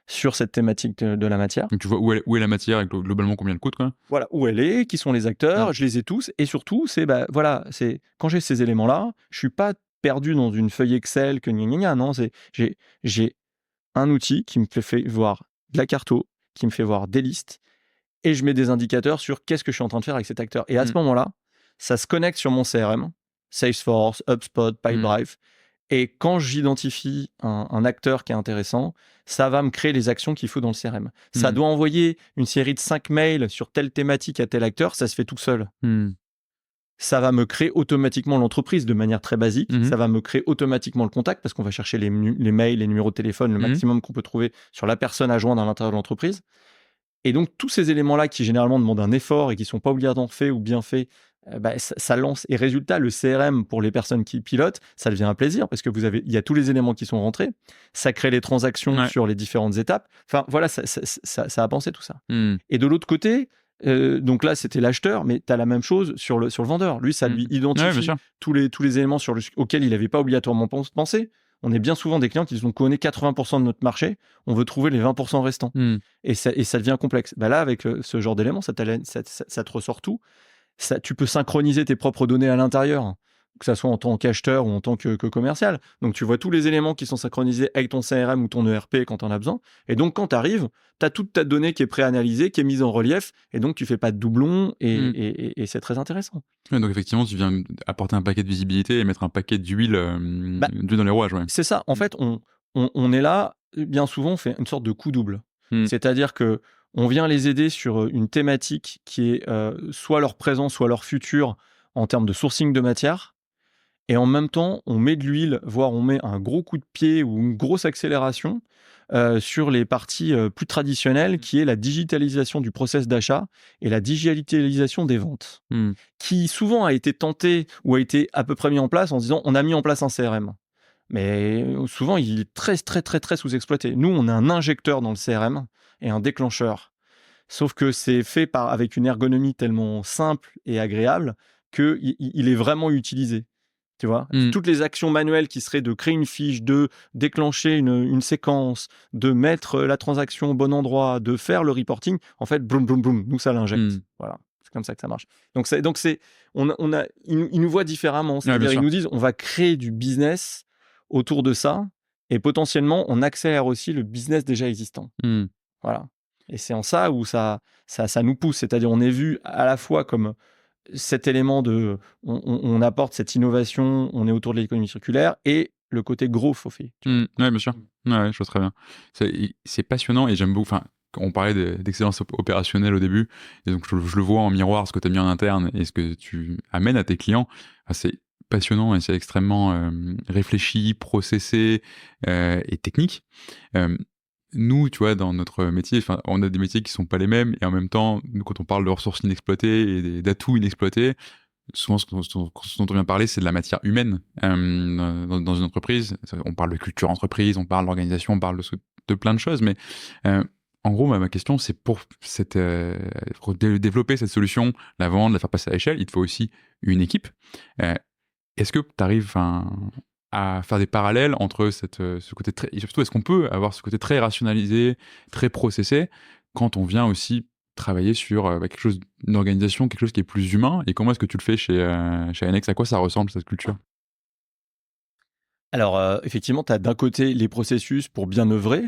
sur cette thématique de la matière. Donc, tu vois où est la matière et globalement combien elle coûte, quoi. Voilà, où elle est, qui sont les acteurs, je les ai tous. Et surtout, c'est quand j'ai ces éléments-là, je suis pas perdu dans une feuille Excel que non, j'ai un outil qui me fait voir de la carto, qui me fait voir des listes, et je mets des indicateurs sur qu'est-ce que je suis en train de faire avec cet acteur. Et à ce moment-là, ça se connecte sur mon CRM, Salesforce, HubSpot, Pipedrive. Et quand j'identifie un acteur qui est intéressant, ça va me créer les actions qu'il faut dans le CRM. Ça doit envoyer une série de 5 mails sur telle thématique à tel acteur, ça se fait tout seul. Ça va me créer automatiquement l'entreprise de manière très basique. Ça va me créer automatiquement le contact parce qu'on va chercher les mails, les numéros de téléphone, le maximum qu'on peut trouver sur la personne à joindre à l'intérieur de l'entreprise. Et donc, tous ces éléments-là qui généralement demandent un effort et qui ne sont pas obligatoirement faits ou bien faits, ça lance. Et résultat, le CRM, pour les personnes qui pilotent, ça devient un plaisir parce que il y a tous les éléments qui sont rentrés. Ça crée les transactions sur les différentes étapes. Enfin, voilà, ça a pensé tout ça. Et de l'autre côté, donc là, c'était l'acheteur, mais tu as la même chose sur le vendeur. Lui, ça lui identifie tous les éléments auxquels il n'avait pas obligatoirement pensé. On est bien souvent des clients qui connaissent 80% de notre marché, on veut trouver les 20% restants. Et ça devient complexe. Là, avec ce genre d'éléments, ça te ressort tout. Tu peux synchroniser tes propres données à l'intérieur, que ce soit en tant qu'acheteur ou en tant que commercial. Donc, tu vois tous les éléments qui sont synchronisés avec ton CRM ou ton ERP quand tu en as besoin. Et donc, quand tu arrives, tu as toute ta donnée qui est préanalysée, qui est mise en relief. Et donc, tu fais pas de doublons et c'est très intéressant. Ouais, donc, effectivement, tu viens apporter un paquet de visibilité et mettre un paquet d'huile dans les rouages. Ouais. C'est ça. En fait, on est là, bien souvent, on fait une sorte de coup double. C'est-à-dire que on vient les aider sur une thématique qui est soit leur présent, soit leur futur en termes de sourcing de matière. Et en même temps, on met de l'huile, voire on met un gros coup de pied ou une grosse accélération sur les parties plus traditionnelles, qui est la digitalisation du process d'achat et la digitalisation des ventes, qui souvent a été tentée ou a été à peu près mis en place en disant on a mis en place un CRM. Mais souvent, il est très, très, très, très sous-exploité. Nous, on a un injecteur dans le CRM et un déclencheur. Sauf que c'est fait avec une ergonomie tellement simple et agréable qu'il est vraiment utilisé. Tu vois, toutes les actions manuelles qui seraient de créer une fiche, de déclencher une séquence, de mettre la transaction au bon endroit, de faire le reporting, en fait, boum, boum, boum, nous, ça l'injecte. Voilà, c'est comme ça que ça marche. Donc ils nous voient différemment. C'est-à-dire, ils nous disent, on va créer du business autour de ça et potentiellement, on accélère aussi le business déjà existant. Voilà. Et c'est en ça où ça nous pousse. C'est-à-dire, on est vu à la fois comme cet élément on apporte cette innovation, on est autour de l'économie circulaire et le côté growth au fait. Oui, bien sûr. Ouais, je vois très bien. C'est passionnant et j'aime beaucoup. Enfin, on parlait d'excellence opérationnelle au début, et donc je le vois en miroir, ce que tu as mis en interne et ce que tu amènes à tes clients. C'est passionnant et c'est extrêmement réfléchi, processé et technique. Nous, tu vois, dans notre métier, on a des métiers qui sont pas les mêmes, et en même temps, nous, quand on parle de ressources inexploitées et d'atouts inexploités, souvent, ce dont on vient parler, c'est de la matière humaine dans une entreprise. On parle de culture entreprise, on parle d'organisation, on parle de plein de choses, mais En gros, ma question, c'est pour développer cette solution, la vendre, la faire passer à l'échelle, il te faut aussi une équipe. Est-ce que tu arrives à faire des parallèles entre ce côté très... Et surtout, est-ce qu'on peut avoir ce côté très rationalisé, très processé, quand on vient aussi travailler sur quelque chose, une organisation, quelque chose qui est plus humain? Et comment est-ce que tu le fais chez Annex? À quoi ça ressemble, cette culture? Alors, effectivement, tu as d'un côté les processus pour bien œuvrer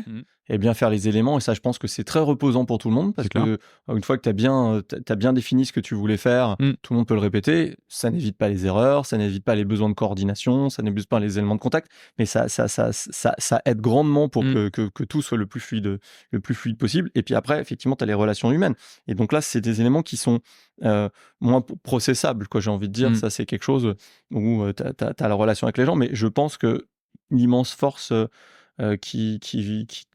et bien faire les éléments, et ça, je pense que c'est très reposant pour tout le monde, parce C'est clair. que une fois que tu as bien défini ce que tu voulais faire, tout le monde peut le répéter. Ça n'évite pas les erreurs, ça n'évite pas les besoins de coordination, ça n'évite pas les éléments de contact, mais ça aide grandement pour que tout soit le plus fluide possible. Et puis après, effectivement, tu as les relations humaines. Et donc là, c'est des éléments qui sont moins processables, quoi, j'ai envie de dire. Ça, c'est quelque chose où tu as la relation avec les gens, mais je pense que l'immense force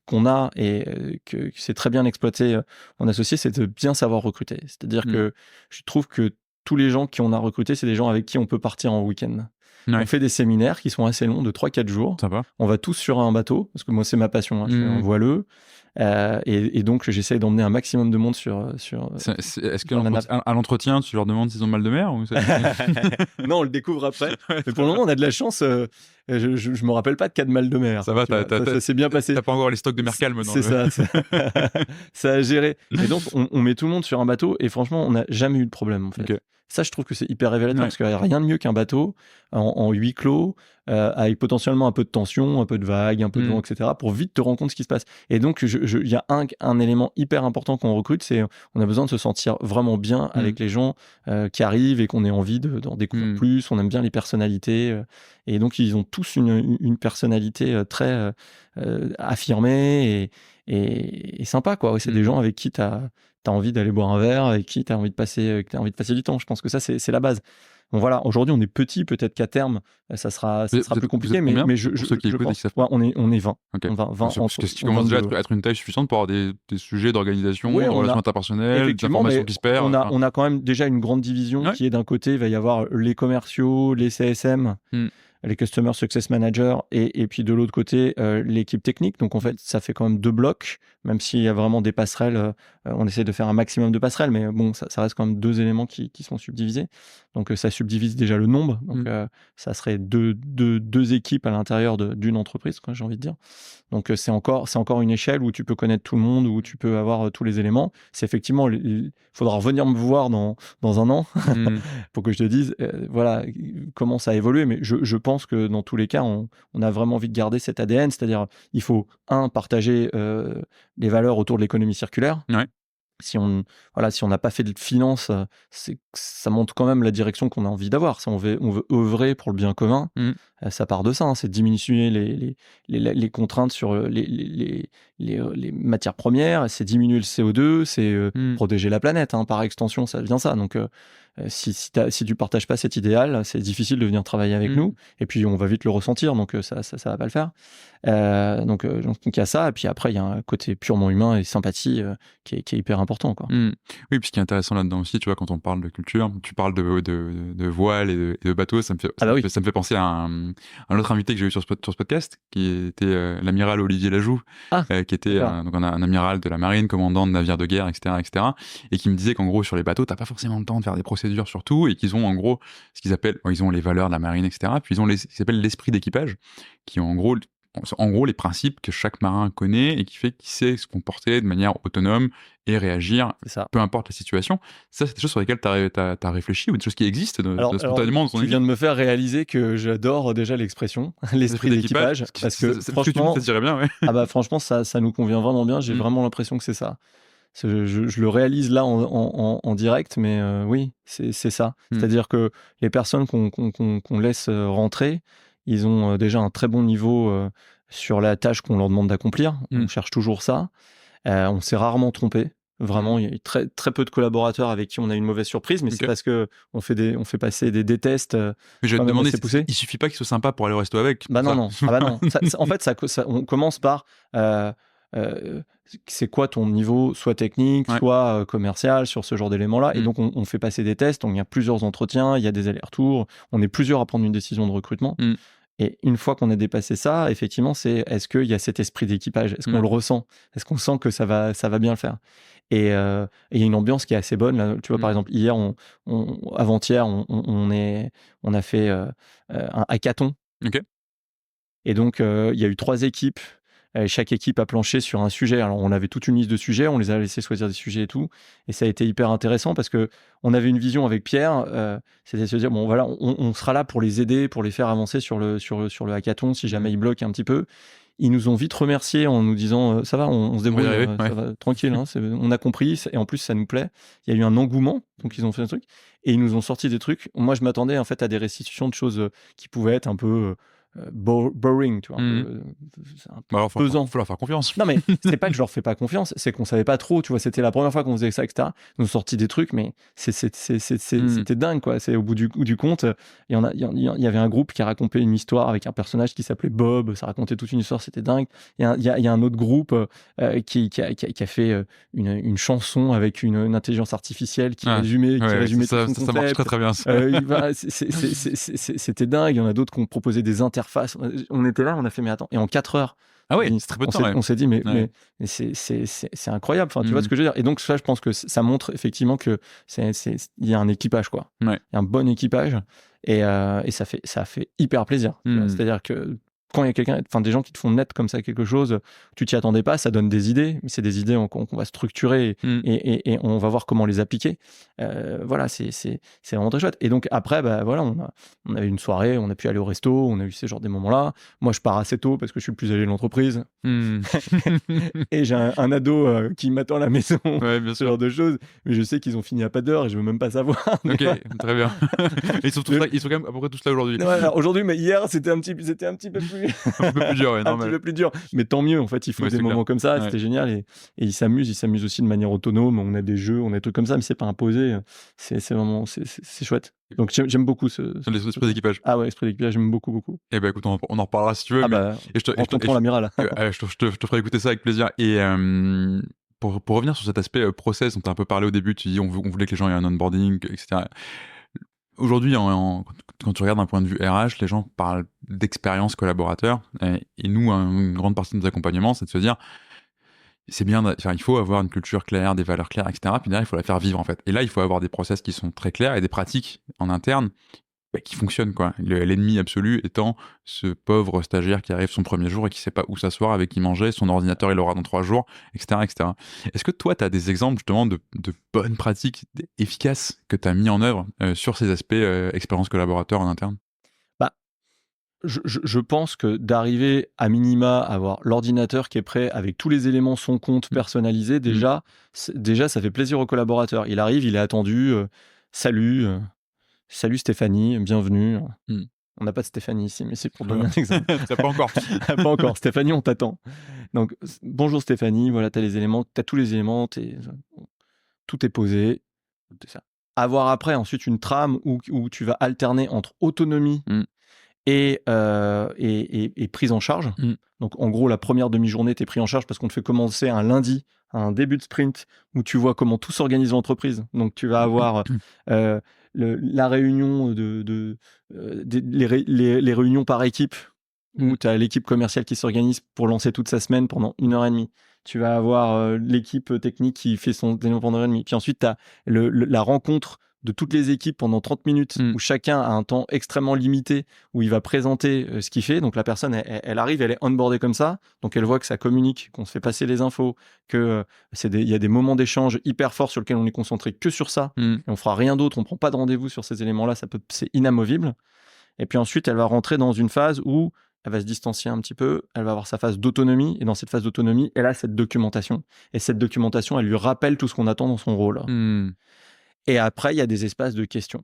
qu'on a, et que c'est très bien exploité en associé, c'est de bien savoir recruter. C'est-à-dire que je trouve que tous les gens qu'on a recrutés, c'est des gens avec qui on peut partir en week-end. Ouais. On fait des séminaires qui sont assez longs, de 3-4 jours. Ça va. On va tous sur un bateau, parce que moi, c'est ma passion, je suis un voileux. Et donc, j'essaye d'emmener un maximum de monde sur Est-ce qu'à l'entretien, tu leur demandes s'ils ont mal de mer ou Non, on le découvre après. Mais pour le moment, on a de la chance. Je me rappelle pas de cas de mal de mer. Ça va, ça s'est bien passé. T'as pas encore les stocks de mer calme. C'est ça. Ça a géré. Et donc, on met tout le monde sur un bateau, et franchement, on n'a jamais eu de problème, en fait. Okay. Ça, je trouve que c'est hyper révélateur, parce qu'il n'y a rien de mieux qu'un bateau en huis clos, avec potentiellement un peu de tension, un peu de vagues, un peu de vent, etc., pour vite te rendre compte de ce qui se passe. Et donc, il y a un élément hyper important qu'on recrute, c'est on a besoin de se sentir vraiment bien avec les gens qui arrivent, et qu'on ait envie d'en découvrir plus. On aime bien les personnalités. Et donc, ils ont tous une personnalité très affirmée et sympa, quoi. Ouais, c'est des gens avec qui tu as envie d'aller boire un verre, avec qui tu as envie de passer du temps. Je pense que ça, c'est la base. Bon, voilà, aujourd'hui, on est petit, peut-être qu'à terme, ça sera plus compliqué, mais je pense, on est 20. Okay. On va 20 parce que ce qui commence déjà à être une taille suffisante pour avoir des sujets d'organisation, de relations interpersonnelles, d'informations qui se perdent. On a quand même déjà une grande division qui est, d'un côté, il va y avoir les commerciaux, les CSM, les Customer Success Managers, et puis de l'autre côté, l'équipe technique. Donc en fait, ça fait quand même 2 blocs, même s'il y a vraiment des passerelles. On essaie de faire un maximum de passerelles, mais bon, ça reste quand même 2 éléments qui sont subdivisés. Donc ça subdivise déjà le nombre. Donc ça serait deux équipes à l'intérieur d'une entreprise, quoi, j'ai envie de dire. Donc c'est encore une échelle où tu peux connaître tout le monde, où tu peux avoir tous les éléments. C'est effectivement, il faudra revenir me voir dans un an pour que je te dise voilà comment ça a évolué. Mais je pense que dans tous les cas, on a vraiment envie de garder cet ADN, c'est-à-dire il faut partager les valeurs autour de l'économie circulaire. Ouais. Si on n'a pas fait de finance, ça montre quand même la direction qu'on a envie d'avoir. Si on veut œuvrer pour le bien commun, ça part de ça. C'est diminuer les contraintes sur les matières premières, c'est diminuer le CO2, c'est protéger la planète. Par extension, ça devient ça. Donc, si tu partages pas cet idéal, c'est difficile de venir travailler avec nous. Et puis, on va vite le ressentir. Donc, ça va pas le faire. Donc, il y a ça. Et puis après, il y a un côté purement humain et sympathie qui est hyper important, quoi. Oui, puis ce qui est intéressant là-dedans aussi, tu vois, quand on parle de culture, tu parles de voile et de bateau, ça me fait penser à un autre invité que j'ai eu sur ce podcast, qui était l'amiral Olivier Lajoux, qui était un amiral de la marine, commandant de navires de guerre, etc., et qui me disait qu'en gros, sur les bateaux, t'as pas forcément le temps de faire des procédures sur tout, et qu'ils ont en gros ce qu'ils appellent, ils ont les valeurs de la marine, etc., puis ils ont ce qu'ils appellent l'esprit d'équipage, qui ont en gros les principes que chaque marin connaît et qui fait qu'il sait se comporter de manière autonome et réagir, peu importe la situation. Ça, c'est des choses sur lesquelles tu as réfléchi, ou des choses qui existent spontanément dans ton Tu viens de me faire réaliser que j'adore déjà l'expression, l'esprit d'équipage, parce que franchement, ça dirait bien, ouais. Franchement, ça nous convient vraiment bien. J'ai vraiment l'impression que c'est ça. Je le réalise là en direct, mais oui, c'est ça. C'est-à-dire que les personnes qu'on laisse rentrer, ils ont déjà un très bon niveau sur la tâche qu'on leur demande d'accomplir. On cherche toujours ça. On s'est rarement trompé. Vraiment, il y a eu très, très peu de collaborateurs avec qui on a eu une mauvaise surprise, mais c'est parce qu'on fait passer des tests. Mais je vais te demander, il suffit pas qu'ils soient sympas pour aller au resto avec. Non. En fait, on commence par c'est quoi ton niveau, soit technique, soit commercial, sur ce genre d'éléments-là. Et donc, on fait passer des tests. Il y a plusieurs entretiens, il y a des allers-retours. On est plusieurs à prendre une décision de recrutement. Et une fois qu'on a dépassé ça, effectivement, c'est est-ce qu'il y a cet esprit d'équipage? Est-ce qu'on le ressent? Est-ce qu'on sent que ça va bien le faire? Et il y a une ambiance qui est assez bonne. Là, tu vois, par exemple, hier, avant-hier, on a fait un hackathon. Ok. Et donc, il y a eu 3 équipes. Chaque équipe a planché sur un sujet. Alors, on avait toute une liste de sujets, on les a laissés choisir des sujets et tout. Et ça a été hyper intéressant parce qu'on avait une vision avec Pierre, c'était de se dire, bon, voilà, on sera là pour les aider, pour les faire avancer sur le hackathon, si jamais ils bloquent un petit peu. Ils nous ont vite remerciés en nous disant, ça va, on se débrouille, ça va, tranquille, hein, on a compris, et en plus, ça nous plaît. Il y a eu un engouement, donc ils ont fait un truc, et ils nous ont sorti des trucs. Moi, je m'attendais en fait à des restitutions de choses qui pouvaient être un peu... boring, tu vois, c'est un peu Alors, pesant. Faut leur faire confiance. Non, mais c'est pas que je leur fais pas confiance, c'est qu'on savait pas trop, tu vois, c'était la première fois qu'on faisait ça, etc. Ils nous ont sorti des trucs, mais c'était dingue, quoi. C'est au bout du compte, il y avait un groupe qui a raconté une histoire avec un personnage qui s'appelait Bob, ça racontait toute une histoire, c'était dingue. Il y a un autre groupe qui a fait une chanson avec une intelligence artificielle qui résumait ça, tout son ça marche très très bien. C'était dingue. Il y en a d'autres qui ont proposé des interfaces. On était là, on a fait, mais attends, et en 4 heures. Ah oui, c'est très peu de temps. On s'est dit, mais c'est incroyable. Enfin, tu vois ce que je veux dire. Et donc, ça, je pense que ça montre effectivement que il y a un équipage, quoi. Il y a un bon équipage. Et ça fait hyper plaisir. C'est-à-dire que quand il y a des gens qui te font naître comme ça quelque chose, tu t'y attendais pas, ça donne des idées, mais c'est des idées qu'on va structurer et on va voir comment les appliquer. Voilà, c'est vraiment très chouette. Et donc après, voilà, on a eu une soirée, on a pu aller au resto, on a eu ces genres des moments-là. Moi, je pars assez tôt parce que je suis le plus âgé de l'entreprise. Et j'ai un ado qui m'attend à la maison, ce genre de choses. Mais je sais qu'ils ont fini à pas d'heure et je veux même pas savoir. Ok, très bien. Ils sont quand même à peu près tous là aujourd'hui. Ouais, aujourd'hui, mais hier, c'était un petit peu plus... un peu plus dur, un petit peu plus dur, mais tant mieux. En fait, il faut des moments comme ça. C'était génial et ils s'amusent aussi de manière autonome. On a des jeux, on a des trucs comme ça, mais c'est pas imposé. C'est vraiment, c'est chouette. Donc j'aime beaucoup l'esprit d'équipage. Ah ouais, l'esprit d'équipage, j'aime beaucoup. Eh ben écoute, on en reparlera si tu veux. Rencontrons l'amiral. Je te ferai écouter ça avec plaisir. Et pour revenir sur cet aspect process dont tu as un peu parlé au début, tu dis on voulait que les gens aient un onboarding, etc. Aujourd'hui, quand tu regardes d'un point de vue RH, les gens parlent d'expérience collaborateur. Et nous, une grande partie de nos accompagnements, c'est de se dire, c'est bien, il faut avoir une culture claire, des valeurs claires, etc. Puis derrière, il faut la faire vivre, en fait. Et là, il faut avoir des process qui sont très clairs et des pratiques en interne qui fonctionnent, quoi. L'ennemi absolu étant ce pauvre stagiaire qui arrive son premier jour et qui sait pas où s'asseoir, avec qui manger, son ordinateur il l'aura dans 3 jours, etc., etc. Est-ce que toi, tu as des exemples justement de bonnes pratiques efficaces que tu as mis en œuvre sur ces aspects expérience collaborateur en interne? Je pense que d'arriver à minima à avoir l'ordinateur qui est prêt avec tous les éléments son compte personnalisé, déjà, ça fait plaisir aux collaborateurs. Il arrive, il est attendu, salut Stéphanie, bienvenue. On n'a pas de Stéphanie ici, mais c'est pour donner un exemple. Pas encore. Pas encore. Stéphanie, on t'attend. Donc, bonjour Stéphanie, voilà, tu as tous les éléments, tout est posé. C'est ça. Avoir après, ensuite, une trame où tu vas alterner entre autonomie et prise en charge. Donc, en gros, la première demi-journée, tu es pris en charge parce qu'on te fait commencer un lundi, un début de sprint, où tu vois comment tout s'organise dans l'entreprise. Donc, tu vas avoir la réunion les réunions par équipe, où tu as l'équipe commerciale qui s'organise pour lancer toute sa semaine pendant 1h30. Tu vas avoir l'équipe technique qui fait son développement pendant 1h30. Puis ensuite, tu as la rencontre de toutes les équipes pendant 30 minutes, où chacun a un temps extrêmement limité, où il va présenter ce qu'il fait. Donc la personne, elle arrive, elle est onboardée comme ça, donc elle voit que ça communique, qu'on se fait passer les infos, que il y a des moments d'échange hyper forts sur lesquels on est concentré que sur ça, et on fera rien d'autre, on prend pas de rendez-vous sur ces éléments-là, c'est inamovible. Et puis ensuite, elle va rentrer dans une phase où elle va se distancier un petit peu, elle va avoir sa phase d'autonomie, et dans cette phase d'autonomie, elle a cette documentation. Et cette documentation, elle lui rappelle tout ce qu'on attend dans son rôle. Et après, il y a des espaces de questions.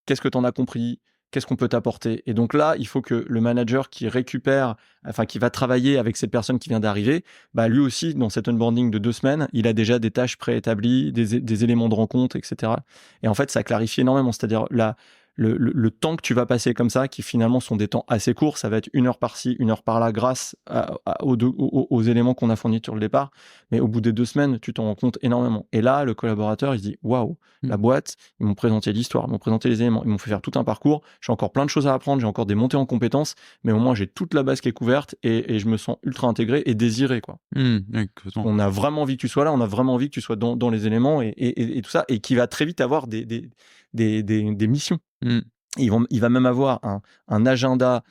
Qu'est-ce que tu en as compris? Qu'est-ce qu'on peut t'apporter? Et donc là, il faut que le manager qui va travailler avec cette personne qui vient d'arriver, lui aussi, dans cet onboarding de 2 semaines, il a déjà des tâches préétablies, des éléments de rencontre, etc. Et en fait, ça clarifie énormément. C'est-à-dire le temps que tu vas passer comme ça, qui finalement sont des temps assez courts, ça va être 1 heure par-ci, 1 heure par-là, grâce aux éléments qu'on a fournis sur le départ. Mais au bout des 2 semaines, tu t'en rends compte énormément. Et là, le collaborateur, il se dit waouh, la boîte, ils m'ont présenté l'histoire, ils m'ont présenté les éléments, ils m'ont fait faire tout un parcours. J'ai encore plein de choses à apprendre, j'ai encore des montées en compétences, mais au moins j'ai toute la base qui est couverte et je me sens ultra intégré et désiré, quoi. On a vraiment envie que tu sois là, on a vraiment envie que tu sois dans les éléments et tout ça, et qui va très vite avoir des missions. Il va même avoir un agenda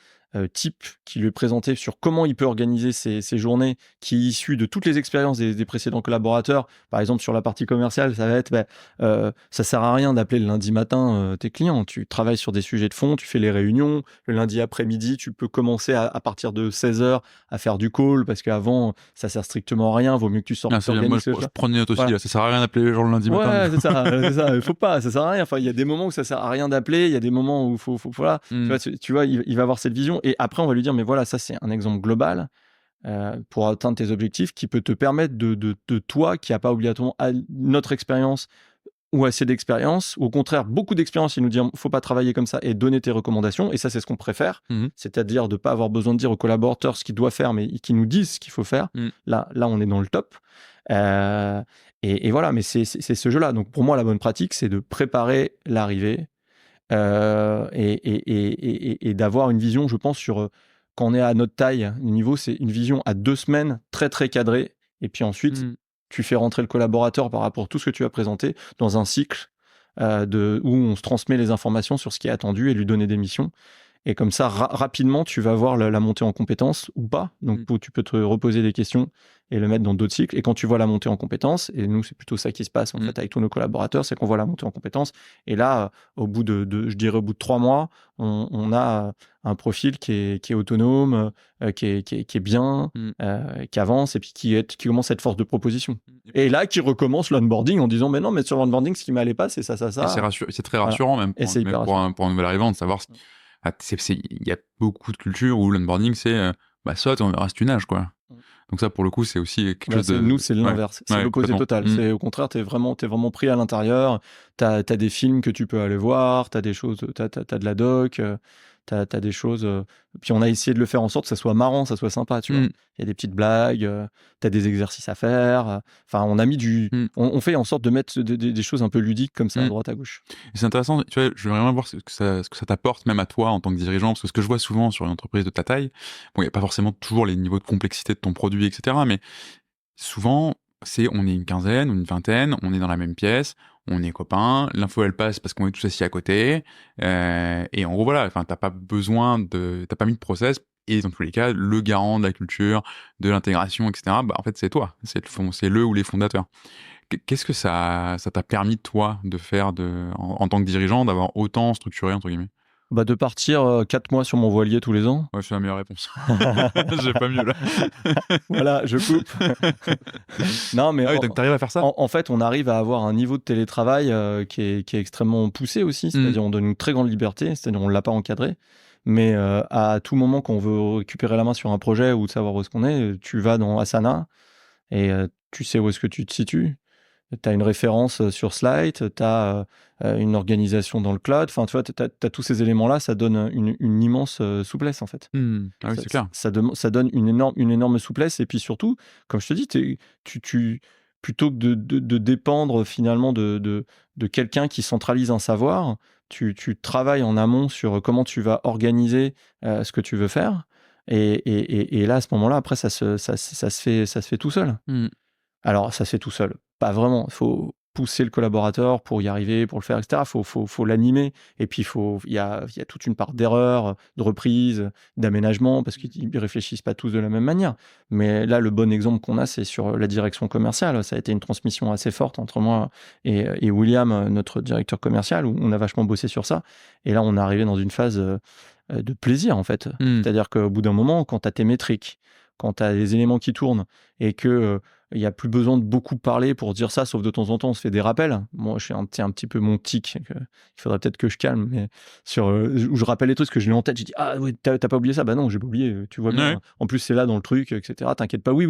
type qui lui est présenté sur comment il peut organiser ses journées, qui est issu de toutes les expériences des précédents collaborateurs. Par exemple, sur la partie commerciale, ça va être ça sert à rien d'appeler le lundi matin tes clients. Tu travailles sur des sujets de fond, tu fais les réunions. Le lundi après-midi, tu peux commencer à partir de 16h à faire du call, parce qu'avant, ça sert strictement à rien. Vaut mieux que tu sortes. Moi, je prends des notes aussi. Voilà. Ça sert à rien d'appeler les gens le lundi matin. Ouais, c'est ça. Faut pas, ça sert à rien. Enfin, il y a des moments où ça sert à rien d'appeler. Il y a des moments où voilà. Tu vois, il va avoir cette vision. Et après, on va lui dire, mais voilà, ça, c'est un exemple global pour atteindre tes objectifs, qui peut te permettre de toi, qui n'a pas obligatoirement notre expérience ou assez d'expérience, ou au contraire, beaucoup d'expérience, il nous dit, faut pas travailler comme ça, et donner tes recommandations. Et ça, c'est ce qu'on préfère. C'est-à-dire de pas avoir besoin de dire aux collaborateurs ce qu'ils doivent faire, mais qu'ils nous disent ce qu'il faut faire. Là, on est dans le top. Et voilà, mais c'est ce jeu-là. Donc, pour moi, la bonne pratique, c'est de préparer l'arrivée et d'avoir une vision, je pense, sur quand on est à notre taille, le niveau, c'est une vision à 2 semaines très, très cadrée. Et puis ensuite, tu fais rentrer le collaborateur par rapport à tout ce que tu as présenté dans un cycle où on se transmet les informations sur ce qui est attendu et lui donner des missions. Et comme ça, rapidement, tu vas voir la montée en compétences ou pas. Donc, tu peux te reposer des questions et le mettre dans d'autres cycles. Et quand tu vois la montée en compétences, et nous, c'est plutôt ça qui se passe en fait avec tous nos collaborateurs, c'est qu'on voit la montée en compétences. Et là, au bout de 3 mois, on a un profil qui est autonome, qui est bien, qui avance et puis qui commence à être force de proposition. Et là, qui recommence l'onboarding en disant, mais non, mais sur l'onboarding, ce qui m'allait pas, c'est ça. Et c'est très rassurant, même pour un nouvel arrivant, de savoir il y a beaucoup de cultures où l'onboarding, c'est saute, on verra si tu nages, quoi. Donc ça, pour le coup, c'est aussi quelque chose de... Nous, c'est l'inverse. C'est l'opposé total. C'est au contraire, t'es vraiment pris à l'intérieur. T'as des films que tu peux aller voir, t'as des choses, t'as de la doc, t'as des choses... Puis on a essayé de le faire en sorte que ça soit marrant, ça soit sympa, tu vois. Il y a des petites blagues, t'as des exercices à faire. Enfin, on a mis on fait en sorte de mettre des choses un peu ludiques comme ça, à droite, à gauche. Et c'est intéressant, tu vois, je veux vraiment voir ce que ça t'apporte, même à toi, en tant que dirigeant, parce que ce que je vois souvent sur une entreprise de ta taille, bon, il n'y a pas forcément toujours les niveaux de complexité de ton produit, etc., mais souvent, on est une quinzaine ou une vingtaine, on est dans la même pièce, on est copains, l'info elle passe parce qu'on est tous assis à côté, et en gros voilà, enfin t'as pas mis de process, et dans tous les cas, le garant de la culture, de l'intégration, etc., en fait c'est toi, c'est le ou les fondateurs. Qu'est-ce que ça t'a permis toi de faire en tant que dirigeant, d'avoir autant structuré entre guillemets? De partir 4 mois sur mon voilier tous les ans. Ouais, c'est la meilleure réponse. J'ai pas mieux là. Voilà, je coupe. Non, mais donc t'arrives à faire ça. En fait, on arrive à avoir un niveau de télétravail qui est extrêmement poussé aussi. C'est-à-dire, on donne une très grande liberté. C'est-à-dire, on l'a pas encadré. Mais à tout moment, quand on veut récupérer la main sur un projet ou de savoir où est-ce qu'on est, tu vas dans Asana et tu sais où est-ce que tu te situes. Tu as une référence sur Slide, tu as une organisation dans le cloud. Enfin, tu vois, tu as tous ces éléments-là, ça donne une immense souplesse, en fait. Ah oui, c'est clair. Ça donne une énorme souplesse. Et puis surtout, comme je te dis, plutôt que de dépendre finalement de quelqu'un qui centralise un savoir, tu travailles en amont sur comment tu vas organiser ce que tu veux faire. Et là, à ce moment-là, après, ça se fait tout seul. Alors, ça se fait tout seul. Pas vraiment. Il faut pousser le collaborateur pour y arriver, pour le faire, etc. Faut l'animer. Et puis, il y a toute une part d'erreur, de reprise, d'aménagement, parce qu'ils ne réfléchissent pas tous de la même manière. Mais là, le bon exemple qu'on a, c'est sur la direction commerciale. Ça a été une transmission assez forte entre moi et William, notre directeur commercial, où on a vachement bossé sur ça. Et là, on est arrivé dans une phase de plaisir, en fait. C'est-à-dire qu'au bout d'un moment, quand tu as tes métriques, quand tu as les éléments qui tournent et que il n'y a plus besoin de beaucoup parler pour dire ça, sauf de temps en temps, on se fait des rappels. Moi, je suis un petit peu mon tic. Il faudrait peut-être que je calme, mais où je rappelle les trucs, parce que je l'ai en tête. J'ai dit, ah oui, t'as pas oublié ça? Bah non, j'ai pas oublié, tu vois bien. Ouais. En plus, c'est là dans le truc, etc. T'inquiète pas. Oui,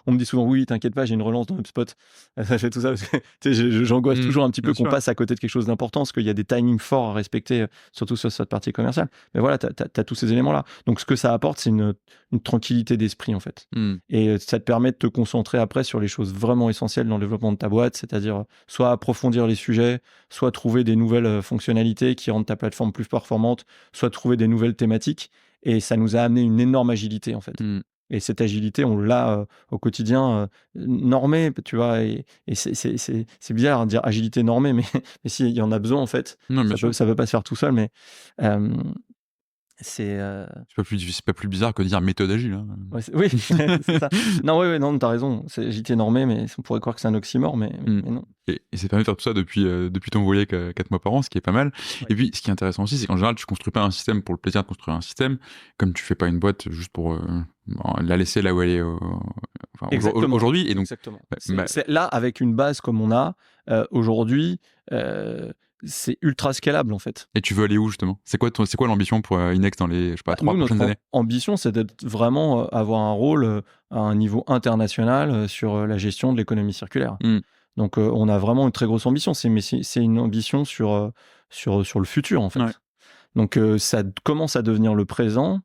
on me dit souvent, oui, t'inquiète pas, j'ai une relance dans HubSpot. Ça fait tout ça, parce que j'angoisse toujours un petit peu qu'on passe à côté de quelque chose d'important, parce qu'il y a des timings forts à respecter, surtout sur cette partie commerciale. Mais voilà, t'as tous ces éléments-là. Donc, ce que ça apporte, c'est une tranquillité d'esprit, en fait. Et ça te permet de te concentrer après sur les choses vraiment essentielles dans le développement de ta boîte, c'est-à-dire soit approfondir les sujets, soit trouver des nouvelles fonctionnalités qui rendent ta plateforme plus performante, soit trouver des nouvelles thématiques. Et ça nous a amené une énorme agilité, en fait. Et cette agilité, on l'a au quotidien normée, tu vois. Et c'est bizarre de dire agilité normée, mais si, il y en a besoin, en fait. Ça peut pas se faire tout seul, mais c'est pas plus bizarre que de dire méthode agile. Hein. Ouais, oui, c'est ça. Non, non, t'as raison. C'est agilité normée, mais on pourrait croire que c'est un oxymore, mais non. Et c'est permis de faire tout ça depuis ton volet 4 mois par an, ce qui est pas mal. Ouais. Et puis, ce qui est intéressant aussi, c'est qu'en général, tu construis pas un système pour le plaisir de construire un système, comme tu fais pas une boîte juste pour la laisser là où elle est aujourd'hui. Et donc, exactement. C'est là, avec une base comme on a aujourd'hui, c'est ultra scalable, en fait. Et tu veux aller où, justement? C'est quoi l'ambition pour Inext dans les 3 prochaines années? Notre ambition, c'est d'être vraiment avoir un rôle à un niveau international sur la gestion de l'économie circulaire. Donc, on a vraiment une très grosse ambition. C'est une ambition sur le futur, en fait. Ouais. Donc, ça commence à devenir le présent.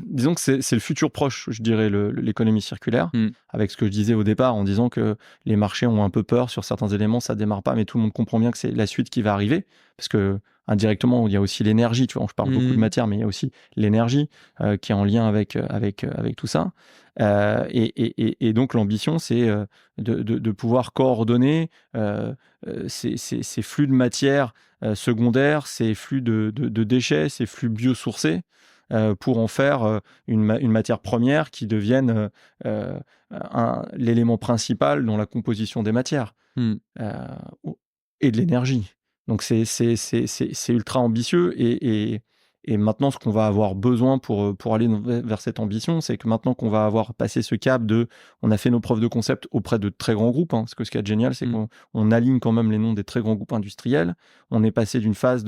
Disons que c'est le futur proche, je dirais, l'économie circulaire, avec ce que je disais au départ, en disant que les marchés ont un peu peur sur certains éléments, ça démarre pas, mais tout le monde comprend bien que c'est la suite qui va arriver, parce que indirectement, il y a aussi l'énergie, tu vois, je parle beaucoup de matière, mais il y a aussi l'énergie qui est en lien avec tout ça. Et donc, l'ambition, c'est de pouvoir coordonner ces flux de matière secondaire, ces flux de déchets, ces flux biosourcés, pour en faire une matière première qui devienne l'élément principal dans la composition des matières et de l'énergie. Donc c'est ultra ambitieux et maintenant, ce qu'on va avoir besoin pour aller vers cette ambition, c'est que maintenant qu'on va avoir passé ce cap on a fait nos preuves de concept auprès de très grands groupes, parce que ce qui est génial, c'est qu'on aligne quand même les noms des très grands groupes industriels. On est passé d'une phase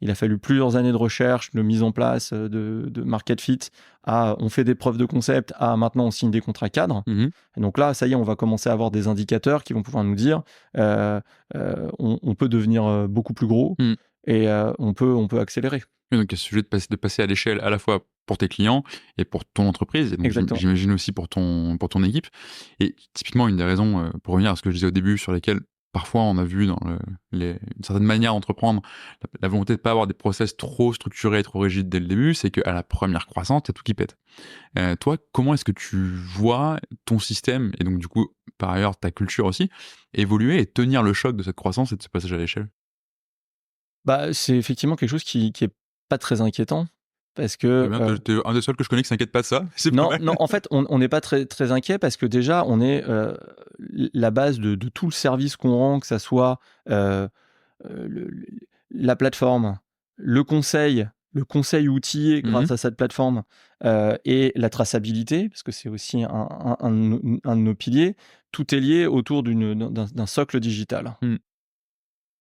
il a fallu plusieurs années de recherche, de mise en place, de market fit, à on fait des preuves de concept, à maintenant on signe des contrats cadres. Et donc là, ça y est, on va commencer à avoir des indicateurs qui vont pouvoir nous dire on peut devenir beaucoup plus gros et on peut accélérer. Donc, il y a ce sujet de passer à l'échelle à la fois pour tes clients et pour ton entreprise, et donc j'imagine aussi pour ton équipe. Et typiquement, une des raisons, pour revenir à ce que je disais au début, sur lesquelles parfois on a vu dans une certaine manière d'entreprendre la volonté de ne pas avoir des process trop structurés et trop rigides dès le début, c'est qu'à la première croissance, il y a tout qui pète. Toi, comment est-ce que tu vois ton système, et donc du coup, par ailleurs, ta culture aussi, évoluer et tenir le choc de cette croissance et de ce passage à l'échelle? C'est effectivement quelque chose qui est pas très inquiétant, parce que t'es un des seuls que je connais qui s'inquiète pas de ça. Non, en fait, on n'est pas très, très inquiet, parce que déjà, on est la base de tout le service qu'on rend, que ça soit la plateforme, le conseil outillé grâce à cette plateforme, et la traçabilité, parce que c'est aussi un de nos piliers. Tout est lié autour d'un socle digital.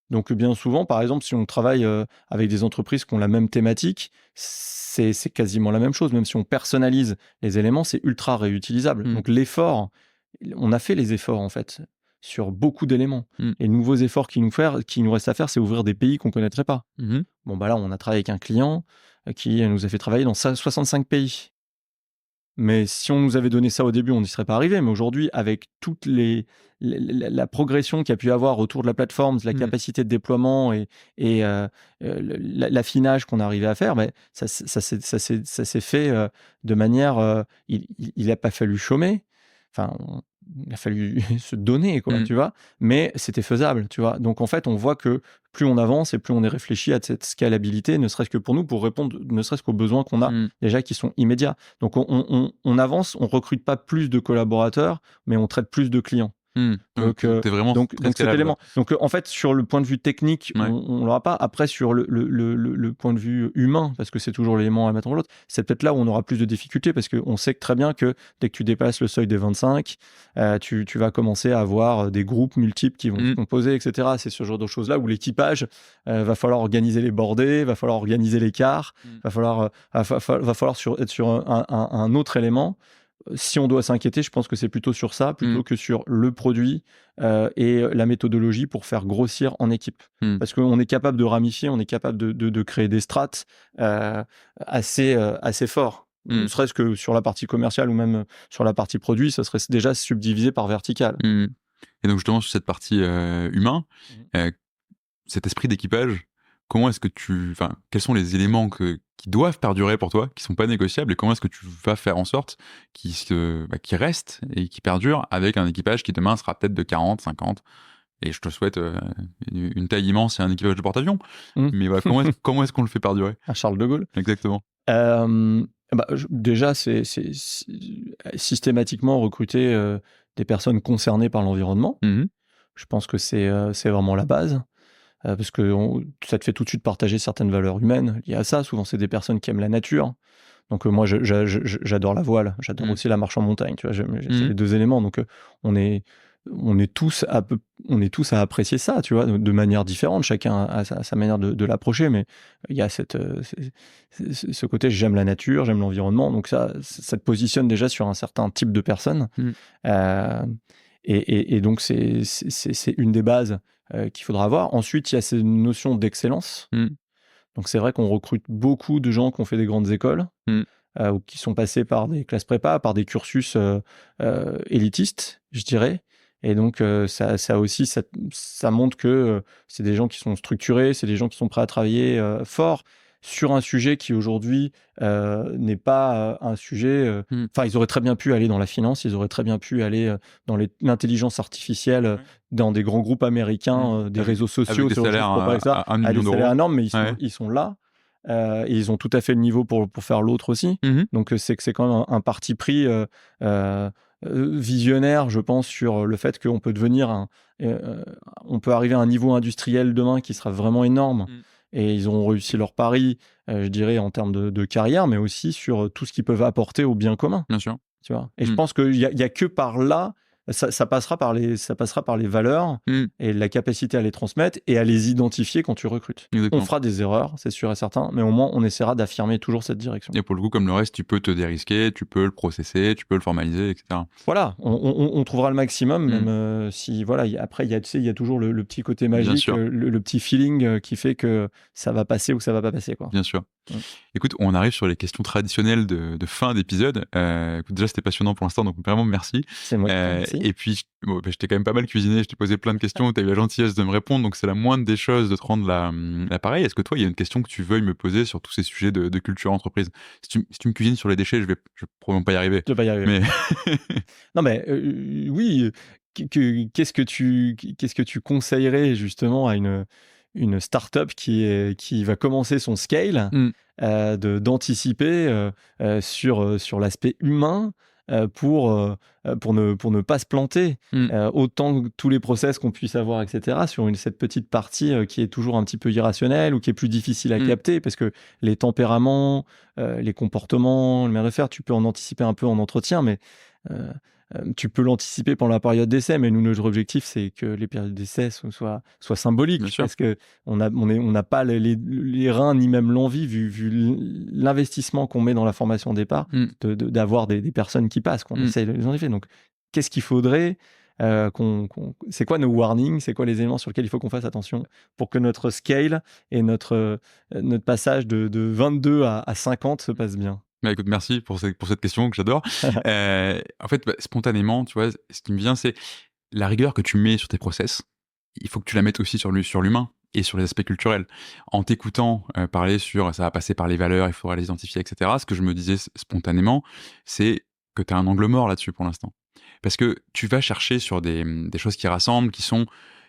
Donc, bien souvent, par exemple, si on travaille avec des entreprises qui ont la même thématique, c'est quasiment la même chose. Même si on personnalise les éléments, c'est ultra réutilisable. Donc, on a fait les efforts, en fait, sur beaucoup d'éléments. Les nouveaux efforts qu'il nous reste à faire, c'est ouvrir des pays qu'on ne connaîtrait pas. Bon, là, on a travaillé avec un client qui nous a fait travailler dans 65 pays. Mais si on nous avait donné ça au début, on n'y serait pas arrivé. Mais aujourd'hui, avec toute la progression qu'il y a pu avoir autour de la plateforme, la capacité de déploiement et l'affinage qu'on est arrivé à faire, ça s'est fait de manière... il n'a pas fallu chômer. Enfin, il a fallu se donner, quoi, tu vois. Mais c'était faisable, tu vois. Donc, en fait, on voit que plus on avance et plus on est réfléchi à cette scalabilité, ne serait-ce que pour nous, pour répondre ne serait-ce qu'aux besoins qu'on a déjà, qui sont immédiats. Donc, on avance, on recrute pas plus de collaborateurs, mais on traite plus de clients. Donc, t'es vraiment donc presque à cet la élément. Donc, en fait, sur le point de vue technique, Ouais. on l'aura pas. Après, sur le point de vue humain, parce que c'est toujours l'élément à mettre en l'autre, c'est peut-être là où on aura plus de difficultés, parce qu'on sait que très bien que dès que tu dépasses le seuil des 25, tu vas commencer à avoir des groupes multiples qui vont se composer, etc. C'est ce genre de choses-là où l'équipage va falloir organiser les bordées, va falloir organiser l'écart, va falloir être sur un autre élément. Si on doit s'inquiéter, je pense que c'est plutôt sur ça, plutôt que sur le produit et la méthodologie pour faire grossir en équipe. Parce qu'on est capable de ramifier, on est capable de créer des strates assez forts. Ne serait-ce que sur la partie commerciale ou même sur la partie produit, ça serait déjà subdivisé par vertical. Et donc justement sur cette partie humain, cet esprit d'équipage, comment est-ce que quels sont les éléments qui doivent perdurer pour toi, qui sont pas négociables, et comment est-ce que tu vas faire en sorte qu'ils restent et qu'ils perdurent avec un équipage qui demain sera peut-être de 40, 50, et je te souhaite une taille immense et un équipage de porte-avions. Mais voilà, comment est-ce qu'on le fait perdurer? Un Charles de Gaulle. Exactement. Déjà, c'est systématiquement recruter des personnes concernées par l'environnement. Je pense que c'est vraiment la base. Parce que ça te fait tout de suite partager certaines valeurs humaines liées à ça. Souvent, c'est des personnes qui aiment la nature. Donc, moi, j'adore la voile. J'adore aussi la marche en montagne. Tu vois, c'est les deux éléments. Donc, on est tous à apprécier ça, tu vois, de manière différente. Chacun a sa manière de l'approcher, mais il y a ce côté j'aime la nature, j'aime l'environnement. Donc, ça te positionne déjà sur un certain type de personne. Et donc, c'est une des bases qu'il faudra avoir. Ensuite, il y a ces notions d'excellence. Donc, c'est vrai qu'on recrute beaucoup de gens qui ont fait des grandes écoles ou qui sont passés par des classes prépa, par des cursus élitistes, je dirais. Et donc, ça aussi, ça montre que c'est des gens qui sont structurés, c'est des gens qui sont prêts à travailler fort sur un sujet qui aujourd'hui n'est pas un sujet. Enfin, ils auraient très bien pu aller dans la finance, ils auraient très bien pu aller dans l'intelligence artificielle, dans des grands groupes américains, des réseaux sociaux, avec des salaires à 1 million des d'euros. salaires énormes, mais ils sont là. Et ils ont tout à fait le niveau pour faire l'autre aussi. Donc, c'est quand même un parti pris visionnaire, je pense, sur le fait qu'on peut devenir on peut arriver à un niveau industriel demain qui sera vraiment énorme. Et ils ont réussi leur pari, je dirais, en termes de carrière, mais aussi sur tout ce qu'ils peuvent apporter au bien commun. Bien sûr. Tu vois. Et je pense qu'il y a que par là, ça passera par les valeurs et la capacité à les transmettre et à les identifier quand tu recrutes. Exactement. On fera des erreurs, c'est sûr et certain, mais au moins on essaiera d'affirmer toujours cette direction. Et pour le coup, comme le reste, tu peux te dérisquer, tu peux le processer, tu peux le formaliser, etc. Voilà, on trouvera le maximum, même si, voilà, après, il y a toujours le petit côté magique, le petit feeling qui fait que ça va passer ou ça va pas passer, quoi. Bien sûr. Écoute, on arrive sur les questions traditionnelles de fin d'épisode. Écoute, déjà, c'était passionnant pour l'instant, donc vraiment merci. C'est moi qui te remercie. Et puis, je t'ai quand même pas mal cuisiné, je t'ai posé plein de questions, tu as eu la gentillesse de me répondre, donc c'est la moindre des choses de te rendre l'appareil. Est-ce que toi, il y a une question que tu veuilles me poser sur tous ces sujets de culture entreprise? Si tu me cuisines sur les déchets, je vais probablement pas y arriver. Tu vas pas y arriver. Mais... non, mais oui, qu'est-ce que tu conseillerais justement à une start-up qui va commencer son scale, d'anticiper sur l'aspect humain pour ne pas se planter, autant que tous les process qu'on puisse avoir, etc., sur cette petite partie qui est toujours un petit peu irrationnelle ou qui est plus difficile à capter, parce que les tempéraments, les comportements, le manière de faire, tu peux en anticiper un peu en entretien, mais tu peux l'anticiper pendant la période d'essai, mais nous, notre objectif, c'est que les périodes d'essai soient symboliques, parce qu'on n'a pas les reins ni même l'envie, vu l'investissement qu'on met dans la formation au départ, d'avoir des personnes qui passent, qu'on essaye de les identifier. Donc, qu'est-ce qu'il faudrait c'est quoi nos warnings, c'est quoi les éléments sur lesquels il faut qu'on fasse attention pour que notre scale et notre passage de 22 à 50 se passe bien? Bah écoute, merci pour cette question que j'adore. En fait, spontanément, tu vois, ce qui me vient, c'est la rigueur que tu mets sur tes process. Il faut que tu la mettes aussi sur l'humain et sur les aspects culturels. En t'écoutant parler sur ça va passer par les valeurs, il faudra les identifier, etc., ce que je me disais spontanément, c'est que tu as un angle mort là-dessus pour l'instant. Parce que tu vas chercher sur des choses qui rassemblent, qui sont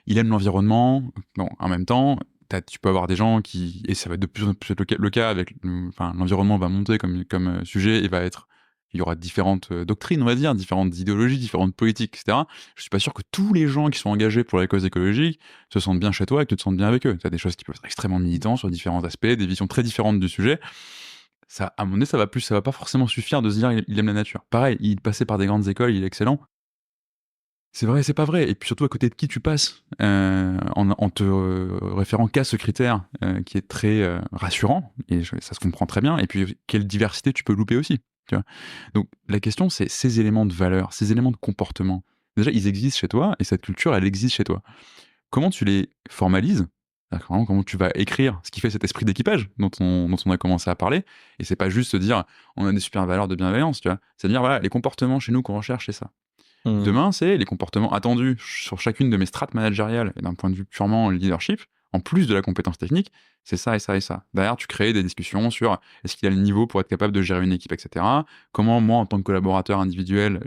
il aime l'environnement, bon, en même temps, tu peux avoir des gens qui, et ça va être de plus en plus le cas avec, l'environnement va monter comme sujet et va être il y aura différentes doctrines, on va dire, différentes idéologies, différentes politiques, etc. Je suis pas sûr que tous les gens qui sont engagés pour la cause écologique se sentent bien chez toi et que tu te sentes bien avec eux. Tu as des choses qui peuvent être extrêmement militants sur différents aspects, des visions très différentes du sujet. Ça, à mon avis, ça va pas forcément suffire de se dire il aime la nature. Pareil, il passait par des grandes écoles, il est excellent. C'est vrai, c'est pas vrai. Et puis surtout, à côté de qui tu passes, en te référant qu'à ce critère qui est très rassurant, et ça se comprend très bien, et puis quelle diversité tu peux louper aussi. Tu vois. Donc la question, c'est ces éléments de valeur, ces éléments de comportement. Déjà, ils existent chez toi, et cette culture, elle existe chez toi. Comment tu les formalises? Vraiment, comment tu vas écrire ce qui fait cet esprit d'équipage dont on a commencé à parler? Et c'est pas juste se dire, on a des super valeurs de bienveillance, tu vois. C'est dire, voilà, les comportements chez nous qu'on recherche, c'est ça. Demain, c'est les comportements attendus sur chacune de mes strates managériales et d'un point de vue purement leadership, en plus de la compétence technique, c'est ça et ça et ça. Derrière, tu crées des discussions sur est-ce qu'il a le niveau pour être capable de gérer une équipe, etc. Comment moi, en tant que collaborateur individuel,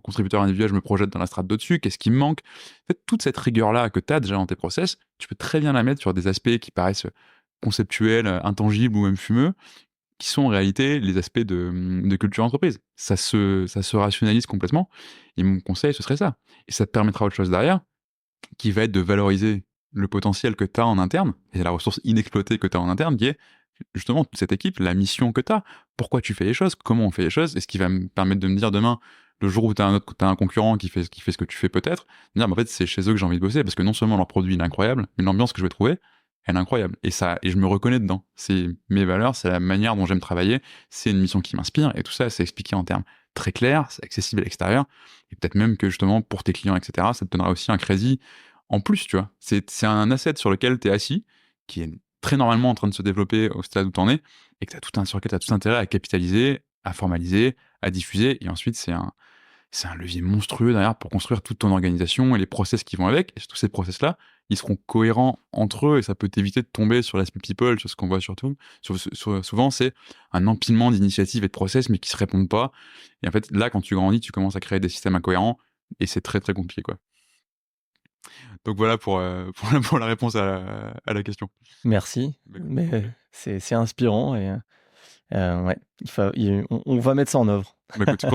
contributeur individuel, je me projette dans la strate d'au-dessus, qu'est-ce qui me manque? En fait, toute cette rigueur-là que tu as déjà dans tes process, tu peux très bien la mettre sur des aspects qui paraissent conceptuels, intangibles ou même fumeux, qui sont en réalité les aspects de culture entreprise. Ça se rationalise complètement. Et mon conseil, ce serait ça. Et ça te permettra autre chose derrière, qui va être de valoriser le potentiel que tu as en interne, et la ressource inexploitée que tu as en interne, qui est justement toute cette équipe, la mission que tu as, pourquoi tu fais les choses, comment on fait les choses, et ce qui va me permettre de me dire demain, le jour où tu as un concurrent qui fait ce que tu fais peut-être, de dire, en fait, c'est chez eux que j'ai envie de bosser, parce que non seulement leur produit il est incroyable, mais l'ambiance que je vais trouver, elle est incroyable. Et je me reconnais dedans. C'est mes valeurs, c'est la manière dont j'aime travailler, c'est une mission qui m'inspire, et tout ça, c'est expliqué en termes très clairs, c'est accessible à l'extérieur, et peut-être même que justement, pour tes clients, etc., ça te donnera aussi un crédit en plus, tu vois. C'est un asset sur lequel tu es assis, qui est très normalement en train de se développer au stade où tu en es, et que sur lequel tu as tout intérêt à capitaliser, à formaliser, à diffuser, et ensuite, c'est un levier monstrueux derrière pour construire toute ton organisation et les process qui vont avec. Et tous ces process-là, ils seront cohérents entre eux et ça peut t'éviter de tomber sur l'aspect people, sur ce qu'on voit surtout. Souvent, c'est un empilement d'initiatives et de process, mais qui se répondent pas. Et en fait, là, quand tu grandis, tu commences à créer des systèmes incohérents et c'est très, très compliqué, quoi. Donc voilà pour la réponse à la question. Merci, Bah, écoute, mais c'est inspirant et ouais, on va mettre ça en œuvre. Bah écoute,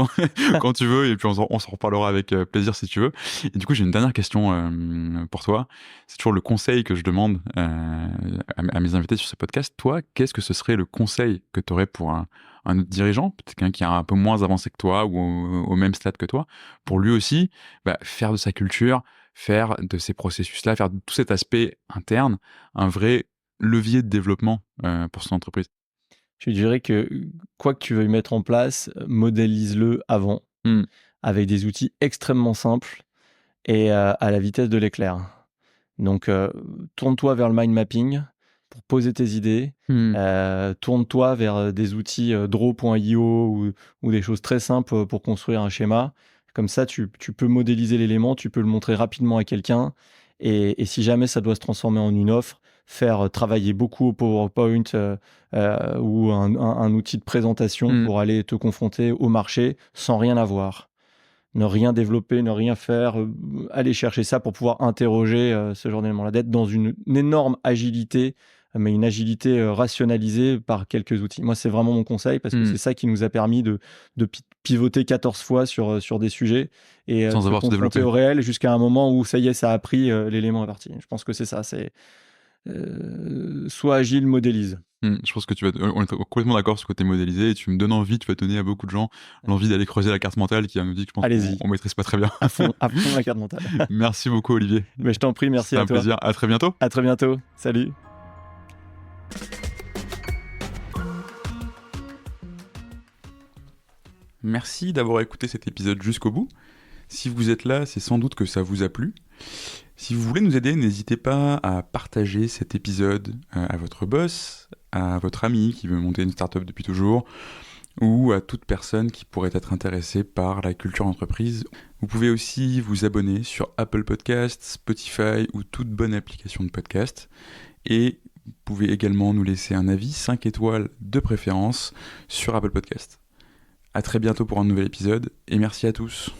quand tu veux, et puis on s'en reparlera avec plaisir si tu veux. Et du coup, j'ai une dernière question pour toi. C'est toujours le conseil que je demande à mes invités sur ce podcast. Toi, qu'est-ce que ce serait le conseil que tu aurais pour un autre dirigeant, peut-être quelqu'un qui est un peu moins avancé que toi ou au même stade que toi, pour lui aussi faire de sa culture, faire de ces processus-là, faire de tout cet aspect interne un vrai levier de développement pour son entreprise? Je dirais que quoi que tu veuilles mettre en place, modélise-le avant, Hmm. avec des outils extrêmement simples et à la vitesse de l'éclair. Donc, tourne-toi vers le mind mapping pour poser tes idées. Hmm. Tourne-toi vers des outils draw.io ou des choses très simples pour construire un schéma. Comme ça, tu peux modéliser l'élément, tu peux le montrer rapidement à quelqu'un. Et si jamais ça doit se transformer en une offre, faire travailler beaucoup au PowerPoint ou un outil de présentation pour aller te confronter au marché sans rien avoir. Ne rien développer, ne rien faire, aller chercher ça pour pouvoir interroger ce genre d'éléments-là, d'être dans une énorme agilité, mais une agilité rationalisée par quelques outils. Moi, c'est vraiment mon conseil parce que c'est ça qui nous a permis de pivoter 14 fois sur des sujets et Sans se avoir tout confronter développé. au réel jusqu'à un moment où ça y est, ça a pris, l'élément est parti. Je pense que c'est ça, c'est sois agile, modélise. Je pense que on est complètement d'accord sur ce côté modélisé et tu me donnes envie, tu vas donner à beaucoup de gens l'envie d'aller creuser la carte mentale qui nous dit que je pense Allez-y. qu'on maîtrise pas très bien. À fond la carte mentale. Merci beaucoup Olivier. Mais je t'en prie, merci C'était à un toi. plaisir. À très bientôt. À très bientôt. Salut. Merci d'avoir écouté cet épisode jusqu'au bout. Si vous êtes là, c'est sans doute que ça vous a plu. Si vous voulez nous aider, n'hésitez pas à partager cet épisode à votre boss, à votre ami qui veut monter une startup depuis toujours, ou à toute personne qui pourrait être intéressée par la culture entreprise. Vous pouvez aussi vous abonner sur Apple Podcasts, Spotify ou toute bonne application de podcast. Et vous pouvez également nous laisser un avis 5 étoiles de préférence sur Apple Podcasts. À très bientôt pour un nouvel épisode et merci à tous.